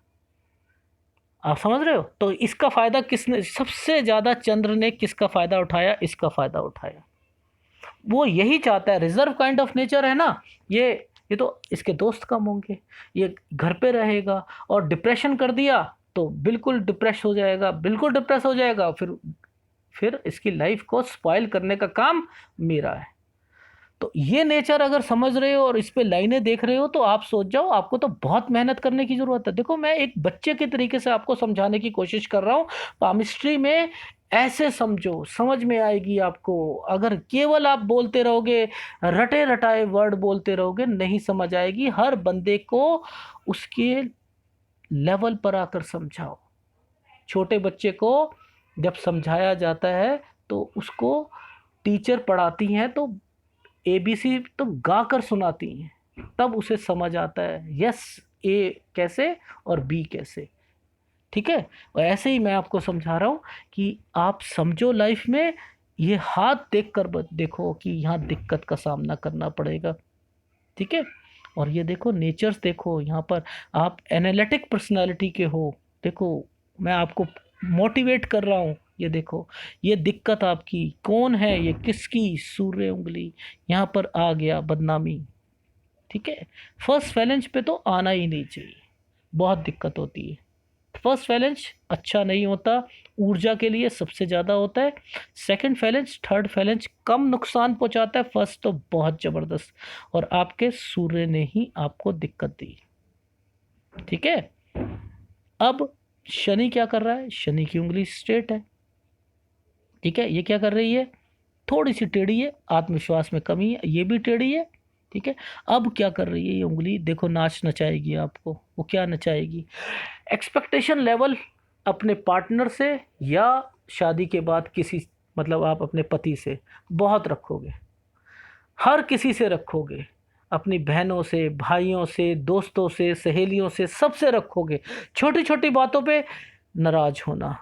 आप समझ रहे हो? तो इसका फायदा किसने सबसे ज्यादा, चंद्र ने किसका फायदा उठाया, इसका फायदा उठाया। वो यही चाहता है, रिजर्व काइंड ऑफ नेचर है ना ये तो इसके दोस्त कम होंगे, ये घर पे रहेगा और डिप्रेशन कर दिया तो बिल्कुल डिप्रेस हो जाएगा, बिल्कुल डिप्रेस हो जाएगा, फिर इसकी लाइफ को स्पॉइल करने का काम मेरा है। तो ये नेचर अगर समझ रहे हो और इस पे लाइनें देख रहे हो तो आप सोच जाओ, आपको तो बहुत मेहनत करने की जरूरत है। देखो मैं एक बच्चे के तरीके से आपको समझाने की कोशिश कर रहा हूँ। पामिस्ट्री में ऐसे समझो, समझ में आएगी आपको। अगर केवल आप बोलते रहोगे, रटे रटाए वर्ड बोलते रहोगे, नहीं समझ आएगी। हर बंदे को उसके लेवल पर आकर समझाओ। छोटे बच्चे को जब समझाया जाता है तो उसको टीचर पढ़ाती हैं तो एबीसी तो गा कर सुनाती हैं, तब उसे समझ आता है यस ए कैसे और बी कैसे। ठीक है, और ऐसे ही मैं आपको समझा रहा हूँ कि आप समझो लाइफ में, ये हाथ देख कर देखो कि यहाँ दिक्कत का सामना करना पड़ेगा। ठीक है, और ये देखो नेचर्स देखो, यहाँ पर आप एनालिटिक पर्सनालिटी के हो। देखो मैं आपको मोटिवेट कर रहा हूँ, ये देखो ये दिक्कत आपकी कौन है, ये किसकी, सूर्य उंगली यहाँ पर आ गया, बदनामी। ठीक है, फर्स्ट फैलेंज पे तो आना ही नहीं चाहिए, बहुत दिक्कत होती है। फर्स्ट फैलेंज अच्छा नहीं होता, ऊर्जा के लिए सबसे ज़्यादा होता है। सेकंड फैलेंज, थर्ड फैलेंज कम नुकसान पहुंचाता है, फर्स्ट तो बहुत ज़बरदस्त। और आपके सूर्य ने ही आपको दिक्कत दी। ठीक है, अब शनि क्या कर रहा है, शनि की उंगली स्ट्रेट है। ठीक है, ये क्या कर रही है, थोड़ी सी टेढ़ी है, आत्मविश्वास में कमी है, ये भी टेढ़ी है। ठीक है, अब क्या कर रही है ये उंगली, देखो नाच नचाएगी आपको। वो क्या नचाएगी, एक्सपेक्टेशन लेवल अपने पार्टनर से या शादी के बाद किसी, मतलब आप अपने पति से बहुत रखोगे, हर किसी से रखोगे, अपनी बहनों से, भाइयों से, दोस्तों से, सहेलियों से, सबसे रखोगे। छोटी छोटी बातों पे नाराज होना,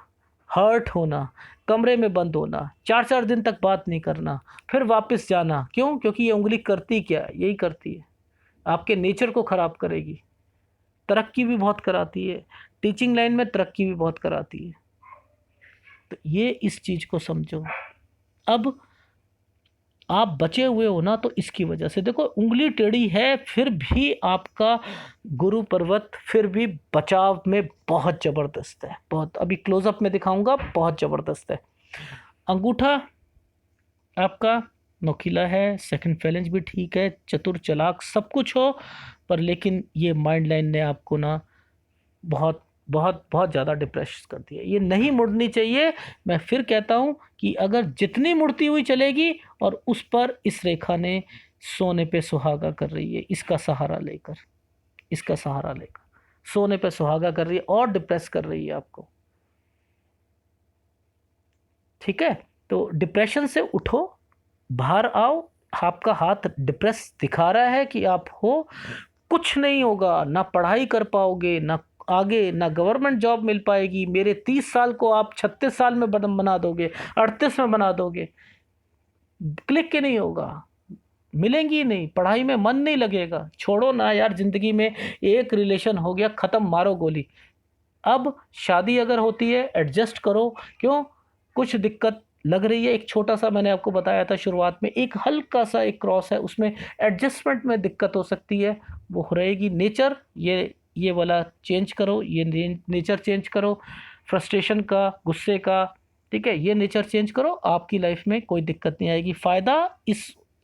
हर्ट होना, कमरे में बंद होना, 4 4 दिन तक बात नहीं करना, फिर वापस जाना। क्यों? क्योंकि ये उंगली करती क्या है, यही करती है, आपके नेचर को ख़राब करेगी। तरक्की भी बहुत कराती है, टीचिंग लाइन में तरक्की भी बहुत कराती है। तो ये इस चीज़ को समझो। अब आप बचे हुए हो ना, तो इसकी वजह से देखो उंगली टेढ़ी है, फिर भी आपका गुरु पर्वत फिर भी बचाव में बहुत ज़बरदस्त है, बहुत। अभी क्लोजअप में दिखाऊंगा, बहुत ज़बरदस्त है। अंगूठा आपका नोकीला है, सेकंड फैलेंज भी ठीक है, चतुर चालाक सब कुछ हो, पर लेकिन ये माइंड लाइन ने आपको ना बहुत बहुत बहुत ज़्यादा डिप्रेस कर दिया। ये नहीं मुड़नी चाहिए। मैं फिर कहता हूँ कि अगर जितनी मुड़ती हुई चलेगी, और उस पर इस रेखा ने सोने पे सुहागा कर रही है, इसका सहारा लेकर, इसका सहारा लेकर सोने पे सुहागा कर रही है और डिप्रेस कर रही है आपको। ठीक है, तो डिप्रेशन से उठो, बाहर आओ। आपका हाथ डिप्रेस दिखा रहा है कि आप हो, कुछ नहीं होगा, ना पढ़ाई कर पाओगे, ना आगे ना गवर्नमेंट जॉब मिल पाएगी। मेरे 30 साल को आप 36 साल में बना दोगे, 38 में बना दोगे, क्लिक के नहीं होगा, मिलेंगी नहीं, पढ़ाई में मन नहीं लगेगा। छोड़ो ना यार, जिंदगी में एक रिलेशन हो गया खत्म, मारो गोली। अब शादी अगर होती है एडजस्ट करो। क्यों? कुछ दिक्कत लग रही है, एक छोटा सा मैंने आपको बताया था शुरुआत में, एक हल्का सा एक क्रॉस है, उसमें एडजस्टमेंट में दिक्कत हो सकती है, वो रहेगी। नेचर ये वाला चेंज करो, ये नेचर चेंज करो, फ्रस्ट्रेशन का, गुस्से का, ठीक है, ये नेचर चेंज करो, आपकी लाइफ में कोई दिक्कत नहीं आएगी। फायदा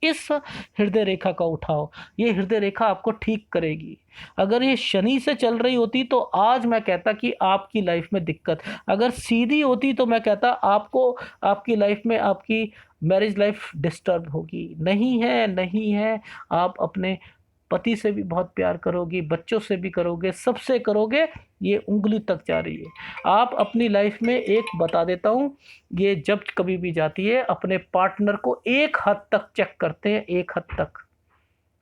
इस हृदय रेखा का उठाओ, ये हृदय रेखा आपको ठीक करेगी। अगर ये शनि से चल रही होती तो आज मैं कहता कि आपकी लाइफ में दिक्कत, अगर सीधी होती तो मैं कहता आपको, आपकी लाइफ में आपकी मैरिज लाइफ डिस्टर्ब होगी। नहीं है, नहीं है। आप अपने पति से भी बहुत प्यार करोगी, बच्चों से भी करोगे, सबसे करोगे, ये उंगली तक जा रही है। आप अपनी लाइफ में एक बता देता हूँ, ये जब कभी भी जाती है अपने पार्टनर को एक हद तक चेक करते हैं, एक हद तक।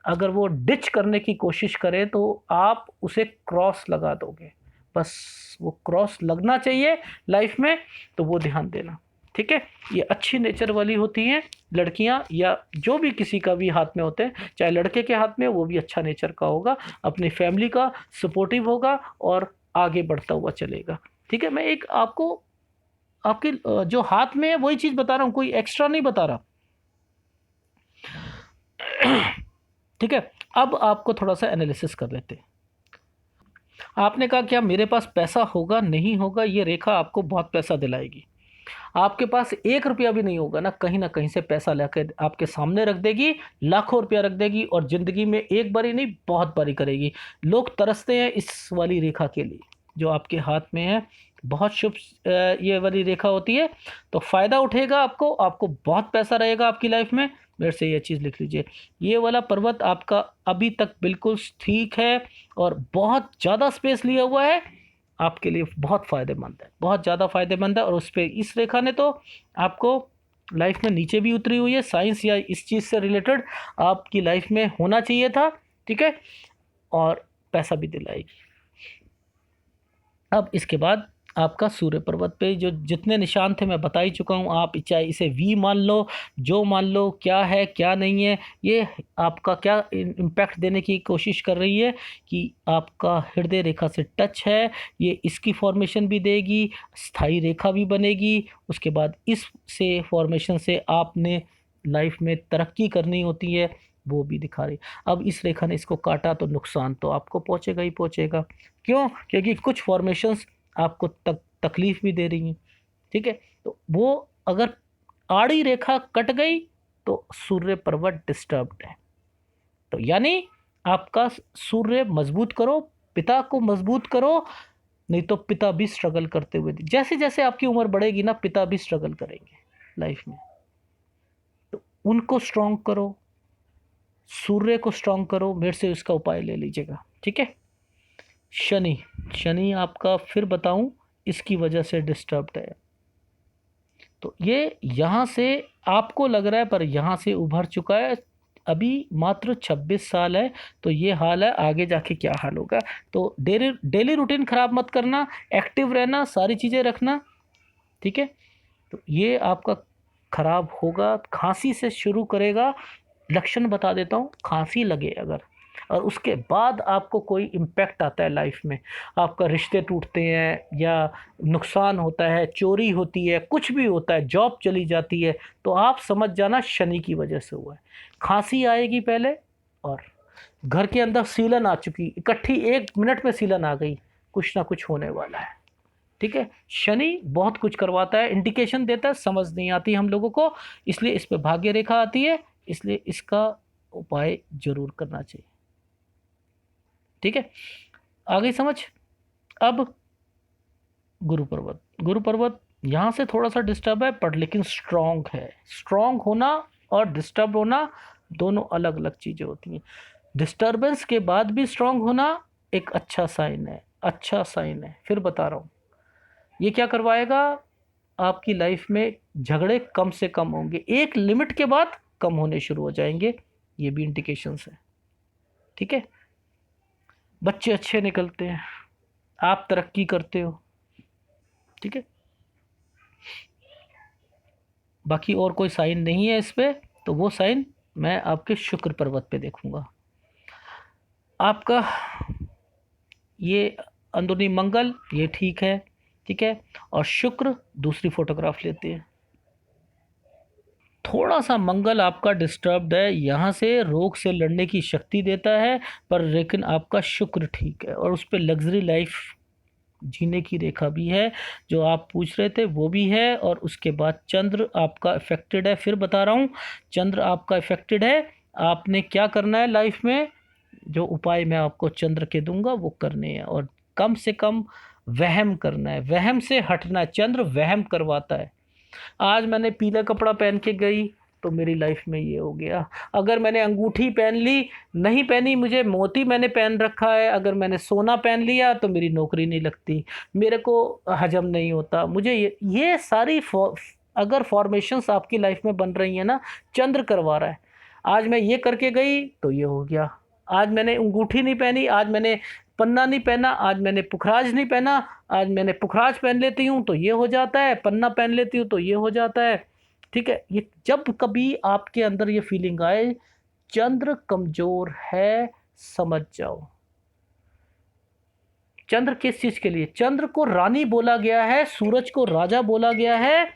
अगर वो डिच करने की कोशिश करे तो आप उसे क्रॉस लगा दोगे, बस वो क्रॉस लगना चाहिए लाइफ में, तो वो ध्यान देना, ठीक है। ये अच्छी नेचर वाली होती हैं लड़कियां, या जो भी किसी का भी हाथ में होते हैं, चाहे लड़के के हाथ में, वो भी अच्छा नेचर का होगा, अपनी फैमिली का सपोर्टिव होगा और आगे बढ़ता हुआ चलेगा, ठीक है। मैं एक आपको आपके जो हाथ में है वही चीज़ बता रहा हूँ, कोई एक्स्ट्रा नहीं बता रहा, ठीक है। अब आपको थोड़ा सा एनालिसिस कर लेते हैं। आपने कहा क्या मेरे पास पैसा होगा, नहीं होगा? ये रेखा आपको बहुत पैसा दिलाएगी। आपके पास 1 रुपया भी नहीं होगा ना कहीं से पैसा लेकर आपके सामने रख देगी, लाखों रुपया रख देगी, और ज़िंदगी में एक बारी नहीं बहुत बारी करेगी। लोग तरसते हैं इस वाली रेखा के लिए जो आपके हाथ में है, बहुत शुभ ये वाली रेखा होती है। तो फ़ायदा उठेगा आपको, आपको बहुत पैसा रहेगा आपकी लाइफ में। मेरे से ये चीज़ लिख लीजिए, ये वाला पर्वत आपका अभी तक बिल्कुल ठीक है और बहुत ज़्यादा स्पेस लिया हुआ है, आपके लिए बहुत फ़ायदेमंद है, बहुत ज़्यादा फ़ायदेमंद है। और उस पर इस रेखा ने तो आपको लाइफ में नीचे भी उतरी हुई है, साइंस या इस चीज़ से रिलेटेड आपकी लाइफ में होना चाहिए था, ठीक है, और पैसा भी दिलाएगी। अब इसके बाद आपका सूर्य पर्वत पे जो जितने निशान थे मैं बता ही चुका हूँ। आप चाहे इसे वी मान लो, जो मान लो, क्या है क्या नहीं है, ये आपका क्या इम्पैक्ट देने की कोशिश कर रही है कि आपका हृदय रेखा से टच है, ये इसकी फॉर्मेशन भी देगी, स्थायी रेखा भी बनेगी। उसके बाद इस से फॉर्मेशन से आपने लाइफ में तरक्की करनी होती है, वो भी दिखा रही। अब इस रेखा ने इसको काटा तो नुकसान तो आपको पहुंचेगा ही पहुंचेगा। क्यों? क्योंकि कुछ फॉर्मेशंस आपको तकलीफ भी दे रही हैं, ठीक है। तो वो अगर आड़ी रेखा कट गई तो सूर्य पर्वत डिस्टर्ब्ड है। तो यानी आपका सूर्य मजबूत करो, पिता को मजबूत करो, नहीं तो पिता भी स्ट्रगल करते हुए, जैसे जैसे आपकी उम्र बढ़ेगी ना, पिता भी स्ट्रगल करेंगे लाइफ में, तो उनको स्ट्रांग करो, सूर्य को स्ट्रांग करो। मेरे से इसका उपाय ले लीजिएगा, ठीक है। शनि, शनि आपका फिर बताऊं इसकी वजह से डिस्टर्ब्ड है। तो ये यहाँ से आपको लग रहा है, पर यहाँ से उभर चुका है, अभी मात्र 26 साल है, तो ये हाल है, आगे जाके क्या हाल होगा। तो डेली डेली रूटीन ख़राब मत करना, एक्टिव रहना, सारी चीज़ें रखना, ठीक है। तो ये आपका ख़राब होगा। खांसी से शुरू करेगा, लक्षण बता देता हूँ। खांसी लगे अगर, और उसके बाद आपको कोई इम्पैक्ट आता है लाइफ में, आपका रिश्ते टूटते हैं या नुकसान होता है, चोरी होती है, कुछ भी होता है, जॉब चली जाती है, तो आप समझ जाना शनि की वजह से हुआ है। खांसी आएगी पहले, और घर के अंदर सीलन आ चुकी, इकट्ठी 1 मिनट में सीलन आ गई, कुछ ना कुछ होने वाला है, ठीक है। शनि बहुत कुछ करवाता है, इंडिकेशन देता है, समझ नहीं आती हम लोगों को, इसलिए इस पे भाग्य रेखा आती है, इसलिए इसका उपाय जरूर करना चाहिए, ठीक है। आ गई समझ। अब गुरु पर्वत, गुरु पर्वत यहाँ से थोड़ा सा डिस्टर्ब है, पर लेकिन स्ट्रांग है। स्ट्रांग होना और डिस्टर्ब होना दोनों अलग अलग चीज़ें होती हैं। डिस्टर्बेंस के बाद भी स्ट्रांग होना एक अच्छा साइन है, अच्छा साइन है। फिर बता रहा हूँ, ये क्या करवाएगा, आपकी लाइफ में झगड़े कम से कम होंगे, एक लिमिट के बाद कम होने शुरू हो जाएंगे, ये भी इंडिकेशंस है। ठीक है, बच्चे अच्छे निकलते हैं, आप तरक्की करते हो। ठीक है, बाकी और कोई साइन नहीं है इस पे, तो वो साइन मैं आपके शुक्र पर्वत पे देखूंगा। आपका ये अंदरूनी मंगल ये ठीक है। ठीक है, और शुक्र दूसरी फोटोग्राफ लेते हैं। थोड़ा सा मंगल आपका डिस्टर्ब्ड है, यहाँ से रोग से लड़ने की शक्ति देता है, पर लेकिन आपका शुक्र ठीक है और उस पर लग्जरी लाइफ जीने की रेखा भी है, जो आप पूछ रहे थे वो भी है। और उसके बाद चंद्र आपका इफेक्टेड है, फिर बता रहा हूँ, चंद्र आपका इफेक्टेड है। आपने क्या करना है लाइफ में, जो उपाय मैं आपको चंद्र के दूंगा वो करने हैं, और कम से कम वहम करना है, वहम से हटना है। चंद्र वहम करवाता है। आज मैंने पीला कपड़ा पहन के गई तो मेरी लाइफ में ये हो गया, अगर मैंने अंगूठी पहन ली, नहीं पहनी, मुझे मोती मैंने पहन रखा है, अगर मैंने सोना पहन लिया तो मेरी नौकरी नहीं लगती, मेरे को हजम नहीं होता, मुझे ये सारी अगर फॉर्मेशंस आपकी लाइफ में बन रही हैं ना, चंद्र करवा रहा है। आज मैं ये करके गई तो ये हो गया, आज मैंने अंगूठी नहीं पहनी, आज मैंने पन्ना नहीं पहना, आज मैंने पुखराज नहीं पहना, आज मैंने पुखराज पहन लेती हूँ तो ये हो जाता है, पन्ना पहन लेती हूँ तो ये हो जाता है। ठीक है, ये जब कभी आपके अंदर ये फीलिंग आए चंद्र कमजोर है, समझ जाओ। चंद्र किस चीज के लिए, चंद्र को रानी बोला गया है, सूरज को राजा बोला गया है।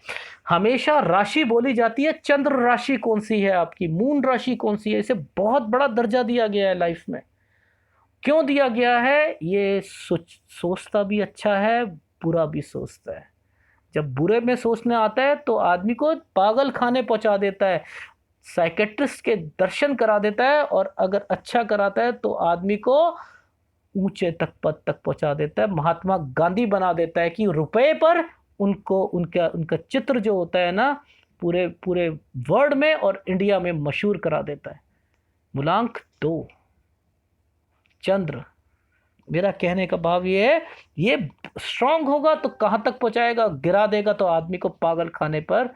हमेशा राशि बोली जाती है, चंद्र राशि कौन सी है आपकी, मून राशि कौन सी है, इसे बहुत बड़ा दर्जा दिया गया है लाइफ में। क्यों दिया गया है, ये सोचता भी अच्छा है, बुरा भी सोचता है। जब बुरे में सोचने आता है तो आदमी को पागल खाने पहुंचा देता है, साइकेट्रिस्ट के दर्शन करा देता है, और अगर अच्छा कराता है तो आदमी को ऊंचे तक पद तक पहुंचा देता है, महात्मा गांधी बना देता है कि रुपए पर उनको उनका उनका चित्र जो होता है ना, पूरे पूरे वर्ल्ड में और इंडिया में मशहूर करा देता है। मूलांक 2 चंद्र। मेरा कहने का भाव ये है, ये स्ट्रांग होगा तो कहाँ तक पहुंचाएगा, गिरा देगा तो आदमी को पागल खाने पर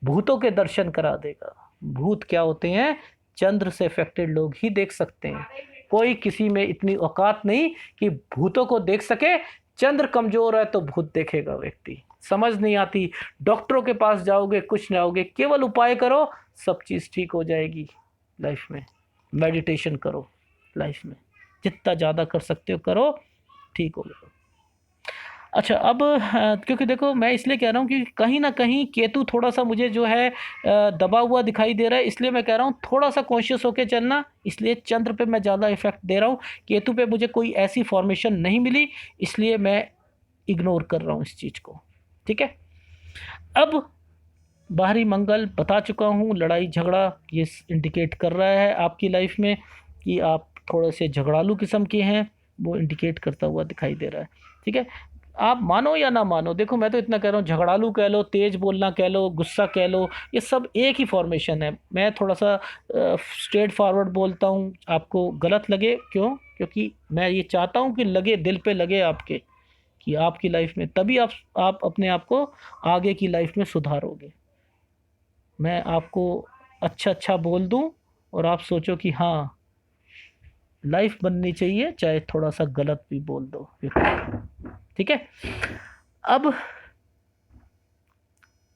भूतों के दर्शन करा देगा। भूत क्या होते हैं, चंद्र से अफेक्टेड लोग ही देख सकते हैं, कोई किसी में इतनी औकात नहीं कि भूतों को देख सके। चंद्र कमजोर है तो भूत देखेगा व्यक्ति, समझ नहीं आती, डॉक्टरों के पास जाओगे कुछ नहीं आओगे, केवल उपाय करो सब चीज़ ठीक हो जाएगी। लाइफ में मेडिटेशन करो, लाइफ में जितना ज़्यादा कर सकते हो करो, ठीक हो गया। अच्छा, अब क्योंकि देखो मैं इसलिए कह रहा हूँ कि कहीं ना कहीं केतु थोड़ा सा मुझे जो है दबा हुआ दिखाई दे रहा है, इसलिए मैं कह रहा हूँ थोड़ा सा कॉन्शियस होके चलना, इसलिए चंद्र पे मैं ज़्यादा इफेक्ट दे रहा हूँ, केतु पे मुझे कोई ऐसी फॉर्मेशन नहीं मिली, इसलिए मैं इग्नोर कर रहा हूँ इस चीज़ को। ठीक है, अब बाहरी मंगल बता चुका हूँ, लड़ाई झगड़ा ये इंडिकेट कर रहा है आपकी लाइफ में कि आप थोड़े से झगड़ालू किस्म के हैं, वो इंडिकेट करता हुआ दिखाई दे रहा है। ठीक है, आप मानो या ना मानो, देखो मैं तो इतना कह रहा हूँ, झगड़ालू कह लो, तेज बोलना कह लो, गुस्सा कह लो, ये सब एक ही फॉर्मेशन है। मैं थोड़ा सा स्ट्रेट फॉरवर्ड बोलता हूँ, आपको गलत लगे क्यों, क्योंकि मैं ये चाहता हूँ कि लगे, दिल पे लगे आपके, कि आपकी लाइफ में तभी आप अपने आप को आगे की लाइफ में सुधारोगे। मैं आपको अच्छा अच्छा बोल दूं और आप सोचो कि हाँ लाइफ बननी चाहिए, चाहे थोड़ा सा गलत भी बोल दो। ठीक है, अब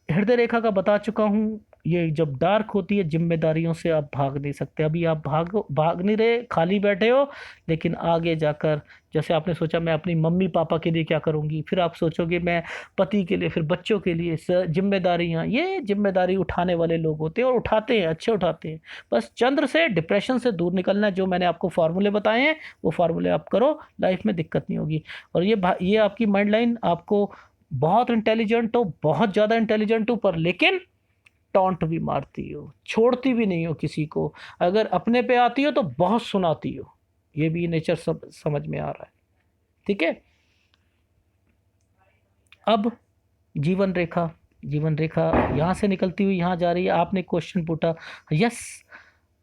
हृदय रेखा का बता चुका हूँ, ये जब डार्क होती है जिम्मेदारियों से आप भाग नहीं सकते। अभी आप भाग नहीं रहे, खाली बैठे हो, लेकिन आगे जाकर जैसे आपने सोचा मैं अपनी मम्मी पापा के लिए क्या करूँगी, फिर आप सोचोगे मैं पति के लिए, फिर बच्चों के लिए, जिम्मेदारियाँ, ये जिम्मेदारी उठाने वाले लोग होते हैं और उठाते हैं, अच्छे उठाते हैं। बस चंद्र से डिप्रेशन से दूर निकलना है, जो मैंने आपको फार्मूले बताए हैं वो फार्मूले आप करो, लाइफ में दिक्कत नहीं होगी। और ये आपकी माइंड लाइन, आपको बहुत इंटेलिजेंट हो, बहुत ज़्यादा इंटेलिजेंट हो, पर लेकिन टॉन्ट भी मारती हो, छोड़ती भी नहीं हो किसी को, अगर अपने पे आती हो तो बहुत सुनाती हो, ये भी नेचर सब समझ में आ रहा है। ठीक है, अब जीवन रेखा, जीवन रेखा यहाँ से निकलती हुई यहाँ जा रही है। आपने क्वेश्चन पूछा, यस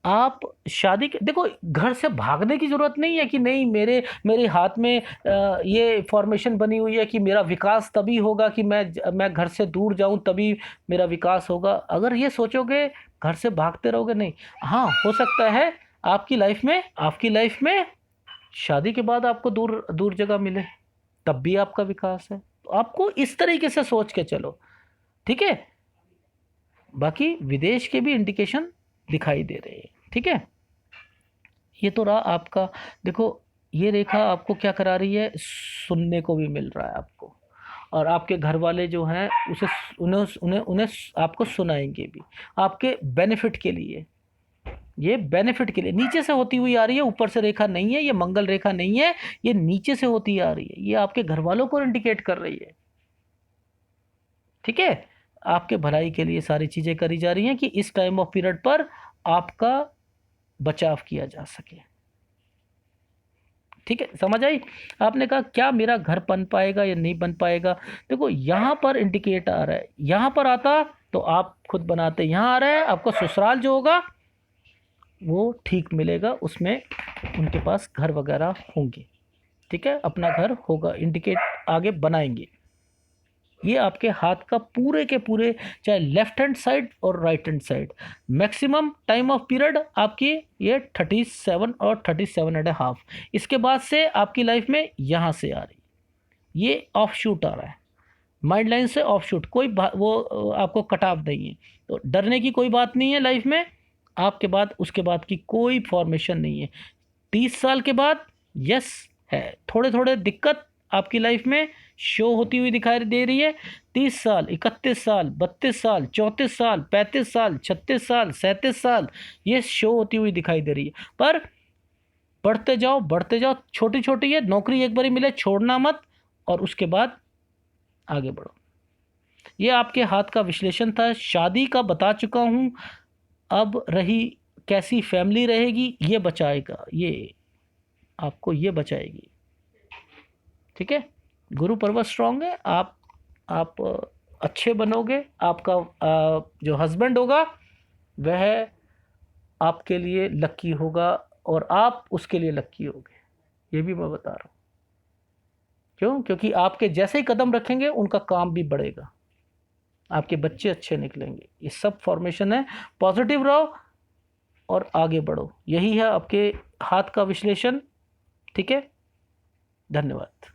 आप शादी के देखो, घर से भागने की ज़रूरत नहीं है कि नहीं मेरे मेरे हाथ में ये फॉर्मेशन बनी हुई है कि मेरा विकास तभी होगा कि मैं घर से दूर जाऊं तभी मेरा विकास होगा। अगर ये सोचोगे घर से भागते रहोगे, नहीं। हाँ, हो सकता है आपकी लाइफ में शादी के बाद आपको दूर दूर जगह मिले, तब भी आपका विकास है। तो आपको इस तरीके से सोच के चलो, ठीक है। बाकी विदेश के भी इंडिकेशन दिखाई दे रहे हैं, ठीक है। ये तो रहा आपका। देखो, ये रेखा आपको क्या करा रही है, सुनने को भी मिल रहा है आपको, और आपके घर वाले जो हैं उसे उन्हें उन्हें उन्हें आपको सुनाएंगे भी, आपके बेनिफिट के लिए। ये बेनिफिट के लिए नीचे से होती हुई आ रही है, ऊपर से रेखा नहीं है, ये मंगल रेखा नहीं है, ये नीचे से होती आ रही है, ये आपके घर वालों को इंडिकेट कर रही है, ठीक है। आपके भलाई के लिए सारी चीजें करी जा रही हैं कि इस टाइम ऑफ पीरियड पर आपका बचाव किया जा सके, ठीक है। समझ आई? आपने कहा क्या मेरा घर बन पाएगा या नहीं बन पाएगा। देखो, यहाँ पर इंडिकेट आ रहा है, यहाँ पर आता तो आप खुद बनाते, यहाँ आ रहा है आपका ससुराल जो होगा वो ठीक मिलेगा, उसमें उनके पास घर वगैरह होंगे, ठीक है, अपना घर होगा, इंडिकेट आगे बनाएंगे। ये आपके हाथ का पूरे के पूरे, चाहे लेफ्ट हैंड साइड और right hand side, maximum time of period आपकी ये 37 और 37.5। इसके बाद से आपकी लाइफ में यहाँ से आ रही, ये ऑफ शूट आ रहा है, माइंड लाइन से ऑफ शूट, कोई वो आपको कटाव नहीं है। तो डरने की कोई बात नहीं है लाइफ में। आपके बाद उसके बाद की कोई फॉर्मेशन नहीं है। 30 साल के बाद यस है, थोड़े थोड़े दिक्कत आपकी लाइफ में शो होती हुई दिखाई दे रही है। 30 साल, 31 साल, 32 साल, 34 साल, 35 साल, 36 साल, 37 साल, ये शो होती हुई दिखाई दे रही है। पर बढ़ते जाओ बढ़ते जाओ, छोटी छोटी है, नौकरी एक बारी मिले छोड़ना मत, और उसके बाद आगे बढ़ो। ये आपके हाथ का विश्लेषण था, शादी का बता चुका हूँ। अब रही कैसी फैमिली रहेगी, ये बचाएगा, ये आपको ये बचाएगी, ठीक है। गुरु पर्वत स्ट्रांग है, आप अच्छे बनोगे। आपका जो हस्बैंड होगा वह आपके लिए लक्की होगा, और आप उसके लिए लक्की होगे, ये भी मैं बता रहा हूँ। क्यों? क्योंकि आपके जैसे ही कदम रखेंगे उनका काम भी बढ़ेगा, आपके बच्चे अच्छे निकलेंगे। ये सब फॉर्मेशन है। पॉजिटिव रहो और आगे बढ़ो, यही है आपके हाथ का विश्लेषण, ठीक है। धन्यवाद।